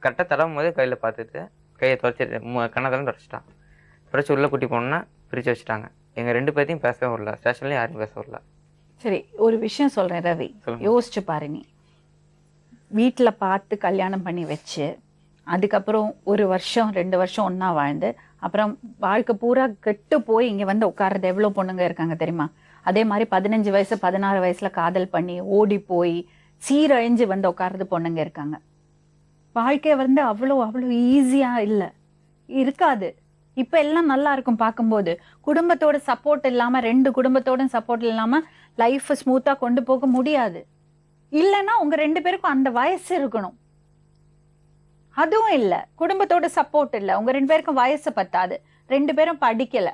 கரெக்டாக தடவும் போதே கையில் பார்த்துட்டு கையை துடைச்சிட்டு கண்ணத்தெல்லாம் துடைச்சிட்டான். துடைச்சி உள்ளே கூட்டி போனோன்னா பிரித்து வச்சுட்டாங்க. எங்கள் 2 பேர்த்தையும் பேசவே வரல, ஸ்டேஷன்லேயும் யாரையும் பேச வரல. சரி, ஒரு விஷயம் சொல்றேன் ரவி, யோசிச்சு பாரு. நீ வீட்டுல பார்த்து கல்யாணம் பண்ணி வச்சு அதுக்கப்புறம் 1 வருஷம் 2 வருஷம் ஒன்னா வாழ்ந்து அப்புறம் வாழ்க்கை பூரா கெட்டு போய் இங்க வந்து உட்கார்றது எவ்வளவு பொண்ணுங்க இருக்காங்க தெரியுமா? அதே மாதிரி 15 வயசு 16 வயசுல காதல் பண்ணி ஓடி போய் சீரழிஞ்சு வந்து உட்கார்றது பொண்ணுங்க இருக்காங்க. வாழ்க்கை வந்து அவ்வளோ ஈஸியா இல்ல இருக்காது. இப்ப எல்லாம் நல்லா இருக்கும் பார்க்கும்போது. குடும்பத்தோட சப்போர்ட் இல்லாம 2 குடும்பத்தோட சப்போர்ட் இல்லாம லைஃப் ஸ்மூத்தா கொண்டு போக முடியாது. இல்லைன்னா உங்க 2 பேருக்கும் அந்த வயசு இருக்கணும். அதுவும் இல்ல, குடும்பத்தோட சப்போர்ட் இல்ல, உங்க 2 பேருக்கும் வயசு பத்தாது, 2 பேரும் படிக்கல.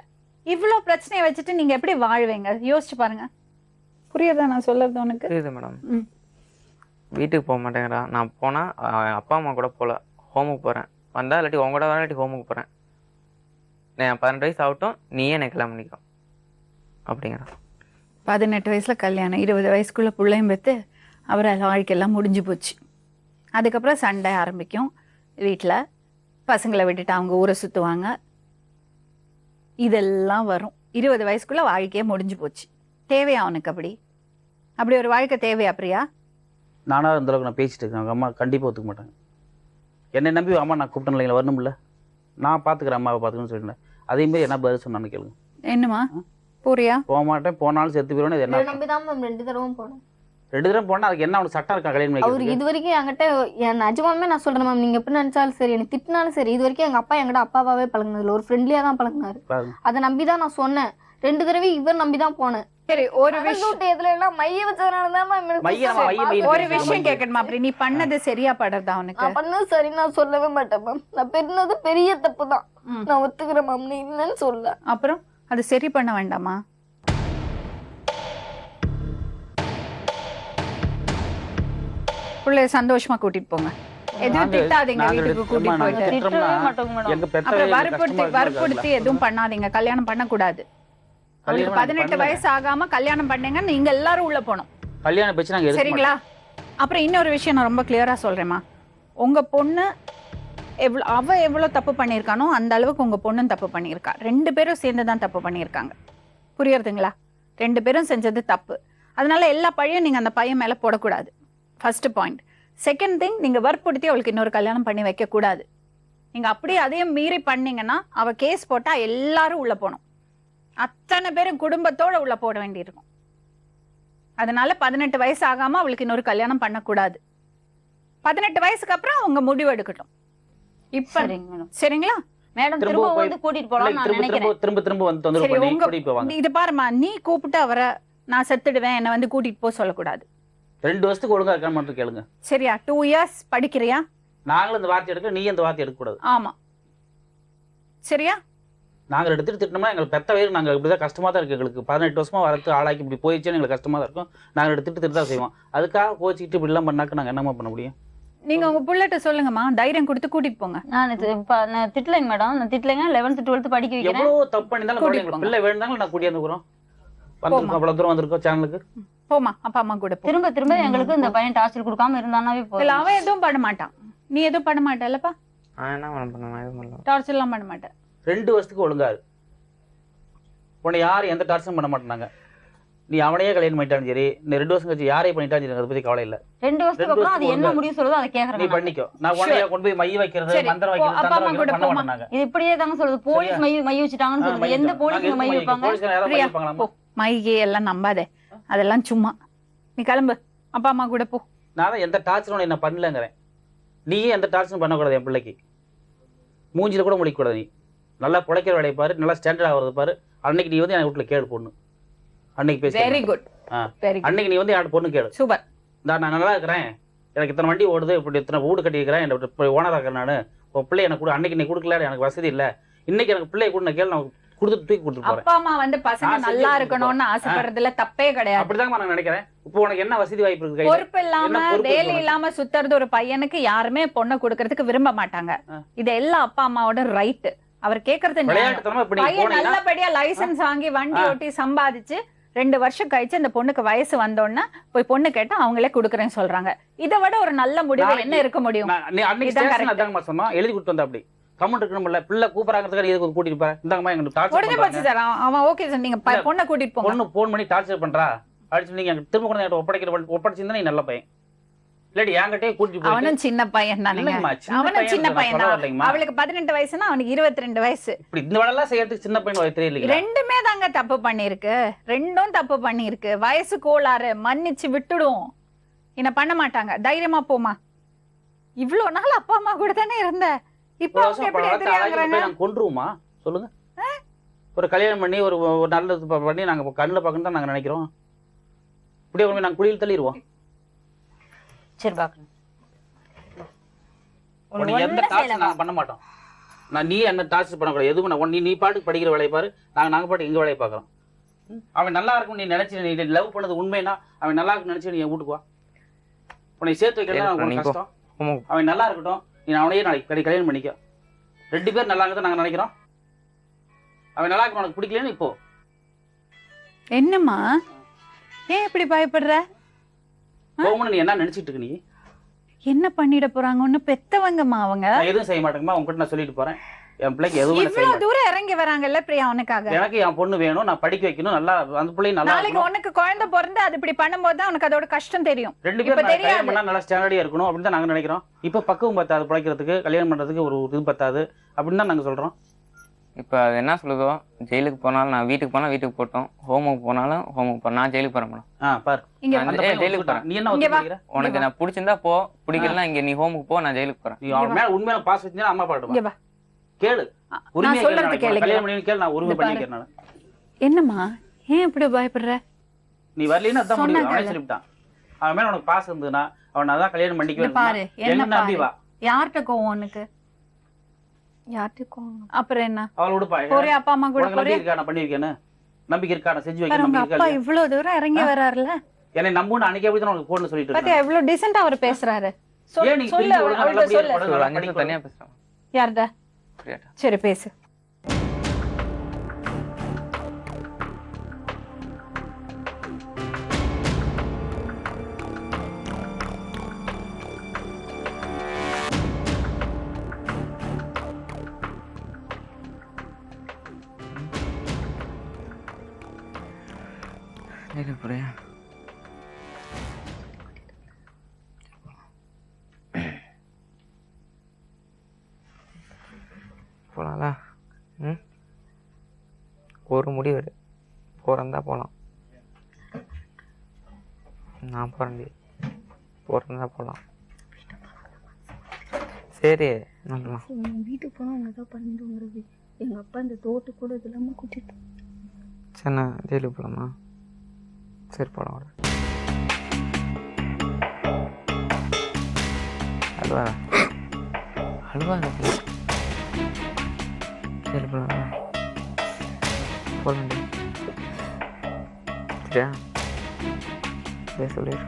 இவ்வளவு பிரச்சனையை வச்சுட்டு நீங்க எப்படி வாழ்வீங்க? யோசிச்சு பாருங்க. புரியுதா நான் சொல்றது உனக்கு? புரியுது மேடம். வீட்டுக்கு போக மாட்டேங்கிறா. நான் போனா அப்பா அம்மா கூட போல, ஹோமுக்கு போறேன். வந்தா இல்லாட்டி உங்க கூட இல்லாட்டி ஹோமுக்கு போறேன். நான் 18 வயசு ஆகட்டும், நீயே எனக்கு கல்யாணம் பண்ணிக்கோ அப்படிங்கிறா. 18 வயசுல கல்யாணம், 20 வயசுக்குள்ள பிள்ளையும் பெற்று அப்புறம் வாழ்க்கையெல்லாம் முடிஞ்சு போச்சு. அதுக்கப்புறம் சண்டை ஆரம்பிக்கும் வீட்டில். பசங்களை விட்டுட்டு அவங்க ஊரை சுற்றுவாங்க, இதெல்லாம் வரும். 20 வயசுக்குள்ள வாழ்க்கையே முடிஞ்சு போச்சு. தேவையா அவனுக்கு? அப்படி ஒரு வாழ்க்கை தேவையா பிரியா? நானாக இந்த அளவுக்கு நான் பேசிட்டு இருக்கேன். அவங்க அம்மா கண்டிப்பாக ஒத்துக்க மாட்டாங்க. என்னை நம்பி அம்மா நான் கூப்பிட்டேன் இல்லைங்களா, வரணும்ல, நான் பார்த்துக்கிறேன் அம்மாவை பார்த்துக்கணும்னு சொல்லிட்டேன். அதே மாதிரி என்ன பதில் சொன்னான்னு கேளுங்க. என்னம்மா பூரியா? போக மாட்டேன், போனாலும் செத்து போயிடுவேன். இது என்ன நம்பிதான் மேம் 2 தடவை போனேன். 2 தடவை போனால் அதுக்கு என்ன அவனுக்கு சட்டம் இருக்கா கல்யாணம் அவரு பண்ணிக்கிறதுக்கு? இது வரைக்கும் என்கிட்ட நிஜமாலுமே நான் சொல்றேன் மேம், நீங்க எப்படி நினைச்சாலும் சரி, எனக்கு திட்டினாலும் சரி, இது வரைக்கும் எங்க அப்பா என்கிட்ட அப்பாவாவே பழகினதுல ஒரு ஃப்ரெண்ட்லியா தான் பழகினாரு. பாருங்க. அதை நம்பிதான் நான் சொன்னேன். 2 தடவை இவர் நம்பிதான் போனேன். சரி, ஒரு விஷயம் இதுல எல்லாம் மைய வச்சதுனாலதான் மேம் ஒரு விஷயம் கேட்கணுமா? அப்படி நீ பண்ணது சரியா படுறதா உனக்கு? நான் பண்ணது சரி நான் சொல்லவே மாட்டேன் மேம். நான் பண்ணது பெரிய தப்பு தான், நான் ஒத்துக்கிறேன் மேம், நீ இல்லைன்னு சொல்ல. அப்புறம் அது சரி பண்ண வேண்டாமா? பிள்ளைய சந்தோஷமா கூட்டிட்டு போங்க. எதுவும் திட்டாதீங்க, வீட்டுக்கு கூட்டிட்டு போயிட்டு. திட்டவே மாட்டோங்க மேடம். எங்க பெத்த அப்புறம் வற்புறுத்தி எதுவும் பண்ணாதீங்க. கல்யாணம் பண்ணக்கூடாது. அவளுக்கு 18 வயசு ஆகாம கல்யாணம் பண்ணீங்க, நீங்க எல்லாரும் உள்ள போனோம். கல்யாணம் பேச்சு நாங்க சரிங்களா? அப்புறம் இன்னொரு விஷயம் நான் ரொம்ப கிளியரா சொல்றேம்மா. உங்க பொண்ணு அவ எவ்வளவு தப்பு பண்ணியிருக்கானோ அந்த அளவுக்கு உங்க பொண்ணும் தப்பு பண்ணியிருக்கா. 2 பேரும் சேர்ந்துதான் தப்பு பண்ணியிருக்காங்க. புரியுறதுங்களா? 2 பேரும் செஞ்சது தப்பு. அதனால எல்லா பழியும் நீங்க அந்த பையன் மேல போடக்கூடாது. First point. செகண்ட் திங், நீங்க வற்புறுத்தி அவளுக்கு இன்னொரு கல்யாணம் பண்ணி வைக்க கூடாது. நீங்க அப்படியே அதையும் மீறி பண்ணீங்கன்னா அவ கேஸ் போட்டா எல்லாரும் உள்ள போகணும். அத்தனை பேரும் குடும்பத்தோட உள்ள போட வேண்டியிருக்கும். அதனால 18 வயசு ஆகாம அவளுக்கு இன்னொரு கல்யாணம் பண்ணக்கூடாது. 18 வயசுக்கு அப்புறம் அவங்க முடிவு எடுக்கட்டும். இப்ப சரிங்களா மேடம்? திரும்ப வந்து கூட்டிட்டு போலாம் நான் நினைக்கிறேன். திரும்ப வந்து தொந்தரவு சரி, பண்ணி கூட்டிட்டு போவாங்க. இது பாருமா, நீ கூப்பிட்டு அவரை நான் செத்துடுவேன் என்ன வந்து கூட்டிட்டு போக சொல்லக்கூடாது. 2 வருஷத்துக்கு ஒழுங்கா இருக்கான்னு மட்டும் கேளுங்க. சரியா? 2 இயர்ஸ் படிக்கிறியா? நாங்களும் இந்த வார்த்தை எடுக்க, நீ அந்த வார்த்தை எடுக்கக்கூடாது. ஆமா, சரியா? நாங்கள் எடுத்துட்டு திட்டோம்னா எங்களுக்கு பெத்த வயிறு நாங்கள் இப்படிதான் கஷ்டமா தான் இருக்கு. எங்களுக்கு 18 வருஷமா வரத்து ஆளாக்கி இப்படி போயிடுச்சுன்னு எங்களுக்கு கஷ்டமா தான் இருக்கும். நாங்கள் எடுத்துட்டு திட்டு செய்வோம். அதுக்காக கோச்சிக்கிட்டு இப்படிலாம் பண்ணாக்க நாங்கள் என்னமா பண்ண முடியும்? நீங்க உங்க புள்ளட்ட சொல்லுங்கம்மா, தைரியம் கொடுத்து கூட்டிட்டு போங்க. நான் திட்டலைங்க மேடம், நான் திட்டலைங்க. 11th 12th படிக்க வைக்கிறேன். எவ்வளவு தப்பு பண்ணிருந்தாலும் எங்களுக்கு பிள்ளை வேணும்னாலும் நான் கூட்டியாந்து போறோம். வந்திருக்கோம், அவ்வளவு தூரம் வந்திருக்கோம் சேனலுக்கு. போமா, அப்பா அம்மா கூட போ. திரும்ப எங்களுக்கு இந்த பையன் டார்ச்சர் கொடுக்காம இருந்தானாவே இல்ல, போதும். அவன் எதுவும் பண்ண மாட்டான். நீ எதுவும் பண்ண மாட்டல்லப்பா? என்ன பண்ணுவேன், எதுவும் பண்ணல. டார்ச்சர் எல்லாம் பண்ண மாட்டேன். 2 வருஷத்துக்கு ஒழுங்கா இரு. உன்னை யாரும் எந்த டார்ச்சரும் பண்ண மாட்டாங்க. நீ அவனையே கல்யாணம் பண்ணிட்டாலும் சரி, இந்த 2 வருஷம் கழிச்சு யாரையும் பண்ணிட்டாலும் சரி, அதை பத்தி கவலை இல்ல. 2 வருஷத்துக்கு அப்புறம் அது என்ன முடிவு சொல்லுதோ அதை நீ கேக்குறேன். பண்ணிக்கோ. நான் உன்னைய கொண்டு போய் மைய வைக்கிறது, சரி, மந்திரம் வைக்கிறது, அப்பா அம்மா தந்திரம் கூட வைக்கிறது பண்ண போமா. மாட்டாங்க. இது இப்படியே தாங்க சொல்லுது. போலீஸ் மை வச்சுட்டாங்கன்னு சொல்லுது. எந்த போலீஸ் மை வைப்பாங்க? பிரியா, போ. மைகே எல்லாம் நம்பாதே, அதெல்லாம் சும்மா. நீ கிளம்பு, அப்பா அம்மா கூட போ. நான் தான் எந்த டார்ச்சரும் என்ன பண்ணலங்கிறேன். நீயே எந்த டார்ச்சரும் பண்ணக்கூடாது என் பிள்ளைக்கு. மூஞ்சில கூட முழிக்கூடாது. நீ நல்லா பிழைக்கிற வேலையை பாரு, நல்லா ஸ்டாண்டர்ட் ஆகிறது பாரு. அன்னைக்கு நீ வந்து என் வீட்டில் கேளு பொண்ணு. அன்னைக்கு பேசி வெரி குட். அன்னைக்கு நீ வந்து என் பொண்ணு கேளு. சூப்பர். நான் நல்லா இருக்கிறேன், எனக்கு இத்தனை வண்டி ஓடுது, இப்படி இத்தனை வீடு கட்டியிருக்கிறேன், இப்போ ஓனராக இருக்கிறேன் நான், உன் பிள்ளை எனக்கு கூட அன்னைக்கு நீ கொடுக்கல, எனக்கு வசதி இல்லை, இன்னைக்கு எனக்கு பிள்ளைய கூட நான் கேளு, நான் கொடுத்துட்டு தூக்கி கொடுத்துட்டு போறேன். அப்பா அம்மா வந்து பசங்க நல்லா இருக்கணும்னு ஆசைப்படுறதுல தப்பே கிடையாது. அப்படிதாங்க நான் நினைக்கிறேன். இப்போ உனக்கு என்ன வசதி வாய்ப்பு இருக்கு? பொறுப்பு இல்லாம வேலை இல்லாம சுத்துறது ஒரு பையனுக்கு யாருமே பொண்ணை கொடுக்கறதுக்கு விரும்ப மாட்டாங்க. இது எல்லா அப்பா அம்மாவோட ரைட். அவர் கேக்குறது பையன் நல்லபடியா லைசன்ஸ் வாங்கி வண்டி ஓட்டி சம்பாதிச்சு 2 வருஷம் கழிச்சு அந்த பொண்ணுக்கு வயசு வந்தோன்னா போய் பொண்ணு கேட்டா அவங்களே குடுக்கறேன்னு சொல்றாங்க. இதை விட ஒரு நல்ல முடிவு என்ன இருக்க முடியும்? எழுதி கொடுத்து வந்தா அப்படி கமெண்ட் இருக்கணும்ல, பிள்ளை கூப்பிடறாங்கிறதுக்கு எதுக்கு கூட்டிட்டு போறேன், இந்தாங்கம்மா எங்களுக்கு டார்ச்சர் முடிஞ்சு போச்சு சார். அவன் ஓகே சார், நீங்க பொண்ணை கூட்டிட்டு போங்க. பொண்ணு போன் பண்ணி டார்ச்சர் பண்றா அடிச்சு நீங்க திரும்ப கொண்டு என்கிட்ட ஒப்படைச்சிருந்தா நீ நல்ல பையன், இல்லாடி என்கிட்டயே கூட்டிட்டு போய். அவனும் சின்ன பையன் தானே, அவனும் சின்ன பையன் தான். அவளுக்கு 18 வயசுனா அவனுக்கு 22 வயசு. இப்படி இந்த வேலைலாம் செய்யறதுக்கு சின்ன பையன் வயசு தெரியல. ரெண்டுமே தாங்க தப்பு பண்ணிருக்கு, ரெண்டும் தப்பு பண்ணிருக்கு. வயசு கோளாறு, மன்னிச்சு விட்டுடுவோம். என்ன பண்ண மாட்டாங்க, தைரியமா போமா. இவ்வளவு நாள் அப்பா அம்மா கூட தானே இருந்த, இப்போ எப்படி எதிராங்கறாங்க? கொன்றுமா சொல்லுங்க. ஒரு கல்யாணம் பண்ணி ஒரு நல்லது பண்ணி நாங்க கண்ணுல பார்க்கணும் தான் நாங்க நினைக்கிறோம். இப்படியே ஒரு நாங்க குளியில் தள்ளிடுவோம். சரி பாக்கணும். எந்த டார்ச்சர் நாங்க பண்ண மாட்டோம். நீ என்ன டார்ச்சர் பண்ணக்கூடாது, எதுவும் நீ பாட்டுக்கு படிக்கிற வேலையை பாரு, நாங்க பாட்டு எங்க வேலையை பார்க்கறோம். அவன் நல்லா இருக்கும் நீ நினைச்சு, நீ லவ் பண்ணது உண்மைனா அவன் நல்லா இருக்குன்னு நினைச்சு நீ வீட்டுக்கு வா. உன்னை சேர்த்து வைக்கலாம் கஷ்டம். அவன் நல்லா இருக்கட்டும், நீ அவனையே நாளைக்கு கல்யாணம் பண்ணிக்க. 2 பேர் நல்லா இருக்கதான் நாங்க நினைக்கிறோம். அவன் நல்லா இருக்கு உனக்கு பிடிக்கலன்னு இப்போ என்னம்மா ஏன் இப்படி பயப்படுற? போகணும் நீ என்ன நினைச்சிட்டு இருக்க? நீ என்ன பண்ணிட போறாங்க? ஒண்ணு பெத்தவங்கம்மா அவங்க. நான் எதுவும் செய்ய மாட்டேங்கம்மா, உங்ககிட்ட நான் சொல்லிட்டு போறேன். என் பிள்ளைக்கு எதுவும் இவ்வளவு தூரம் இறங்கி வராங்கல்ல பிரியா உனக்காக. எனக்கு என் பொண்ணு வேணும், நான் படிக்க வைக்கணும், நல்லா அந்த பிள்ளைங்க நல்லா. நாளைக்கு உனக்கு குழந்தை பிறந்து அது இப்படி பண்ணும்போது தான் உனக்கு அதோட கஷ்டம் தெரியும். 2 பேரும் கல்யாணம் பண்ணா நல்லா ஸ்டாண்டர்டா இருக்கணும் அப்படின்னு தான் நாங்க நினைக்கிறோம். இப்ப பக்குவம் பத்தாது, பிழைக்கிறதுக்கு கல்யாணம் பண்றதுக்கு ஒரு இது பத்தாது அப்படின்னு தான் நாங்க சொல்றோம். இப்போ அது என்ன சொல்லுதோ, ஜெயிலுக்கு போனாலும் நான் வீட்டுக்கு போனா வீட்டுக்கு போட்டோம், ஹோம் ஒர்க் போனாலும் ஹோம் ஒர்க் போறேன். நான் ஜெயிலுக்கு போறேன் மேடம். பாரு ஜெயிலுக்கு போறேன். நீ என்ன உனக்கு நான் பிடிச்சிருந்தா போ, பிடிக்கலாம் இங்க நீ ஹோமுக்கு போ, நான் ஜெயிலுக்கு போறேன். நீ அவன் மேல உண்மையில பாஸ் வச்சா அம்மா பாட்டு கேளு, நான் சொல்றது கேளு. கல்யாணம் பண்ணி கேளு, நான் உரிமை பண்ணிக்கிறேன் நான். என்னம்மா ஏன் இப்படி பயப்படுற? நீ வரலன்னா அதான் முடியும். அவனே சொல்லிட்டான். அவன் மேல உனக்கு பாஸ் இருந்ததுன்னா அவன் அதான் கல்யாணம் பண்ணிக்குவேன். பாரு என்ன நம்பி வா. யார்கிட்ட கோவம் உனக்கு? யார்ட்டுக்கும் அப்புறம் என்ன? அவளோட ஒரே அப்பா அம்மா கூட நம்பிக்கை இருக்கா? நான் பண்ணி வைக்கேன்னு நம்பிக்கை இருக்கா? நான் செஞ்சு வைக்கிறேன். உங்க அப்பா இவ்வளவு தூரம் இறங்கி வராருல, என்னை நம்புன்னு அன்னைக்கு எப்படி தான் உனக்கு போன்ல சொல்லிட்டு பாத்தியா இவ்வளவு டீசென்ட்டா அவர் பேசுறாரு. சொல்லு அவள்கிட்ட சொல்லு. அன்னைக்கு தனியா பேசுறேன். யார்டா? சரி பேசு. பிரியா போலாம்ல? ஒரு முடிவு எடு, போறந்தா போகலாம். நான் போறேன்டி, போறந்தா போகலாம். சரி வீட்டுக்கு போனா அவங்க ஏதாவது பண்ணிட்டு வருது. எங்க அப்பா இந்த தோட்டு கூட இதெல்லாம கூட்டிட்டு. சரி நான் ஜெயிலுக்கு போகலாமா? சரி போகலாம். ஒரு அழுவா அழுவா சரி போகலாம். போகலாண்டி சரியா? சொல்லிடு.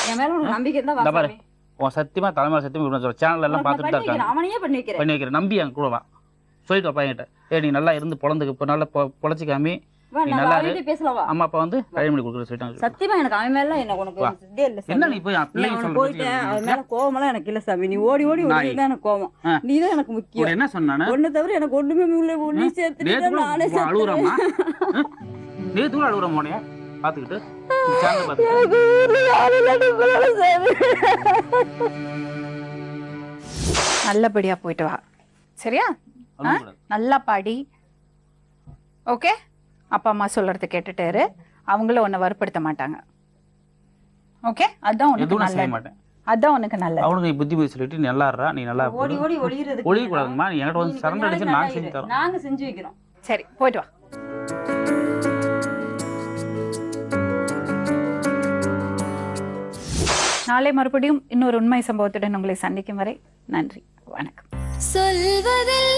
என் மேல உனக்கு நம்பிக்கை இருந்தா வா. உன் சத்தியமா தலைமை சத்தியமா சேனல் எல்லாம் பார்த்துட்டு தான் இருக்காங்க. அவனையே பண்ணி வைக்கிறேன். நம்பி என் கூட வா. சொல்லிட்டு வா பையன்கிட்ட, நீ நல்லா இருந்து பொழந்துக்கு இப்போ நல்லா பொழைச்சிக்காமி நீ நல்லா பேசலாம். அம்மா அப்பா வந்து கல்யாணம் பண்ணி கொடுக்குற சொல்லிட்டாங்க. சத்தியமா எனக்கு அவன் மேல என்ன உனக்கு இதே இல்ல. என்ன நீ போய் போயிட்டு அவன் மேல கோவமெல்லாம் எனக்கு இல்ல சாமி. நீ ஓடி ஓடி ஓடிதான் எனக்கு கோவம். நீ தான் எனக்கு முக்கியம். என்ன சொன்னானே ஒண்ணு தவிர எனக்கு ஒண்ணுமே இல்லை. நீ சேர்த்து நானே அழுகுறமா? நேத்து கூட அழுகுற மோனையா பாத்துக்கிட்டு சேனல் பார்த்து நல்லபடியா போயிட்டு வா. சரியா? அழுகக்கூடாது. நல்லா பாடி. ஓகே, அப்பா அம்மா சொல்றது கேட்டுட்டு இரு. அவங்கள உன்னை வற்படுத்த மாட்டாங்க. ஓகே, அதான் உனக்கு எதுவும் நான் செய்ய நல்லது. மாட்டேன். அதான் உனக்கு நல்லது. அவனுக்கு நீ புத்தி போய் சொல்லிட்டு நீ நல்லா இருடா, நீ நல்லா ஓடி ஓடி ஒளியிறது ஒழியக்கூடாதுமா. நீ என்கிட்ட வந்து சரண்டர் அடிச்சு நாங்கள் செஞ்சு தரோம். நாங்க செஞ்சு வைக்கிறோம். சரி, போயிட்டு வா. நாளை மறுபடியும் இன்னொரு உண்மை சம்பவத்துடன் உங்களை சந்திக்கும் வரை நன்றி, வணக்கம். சொல்வதில்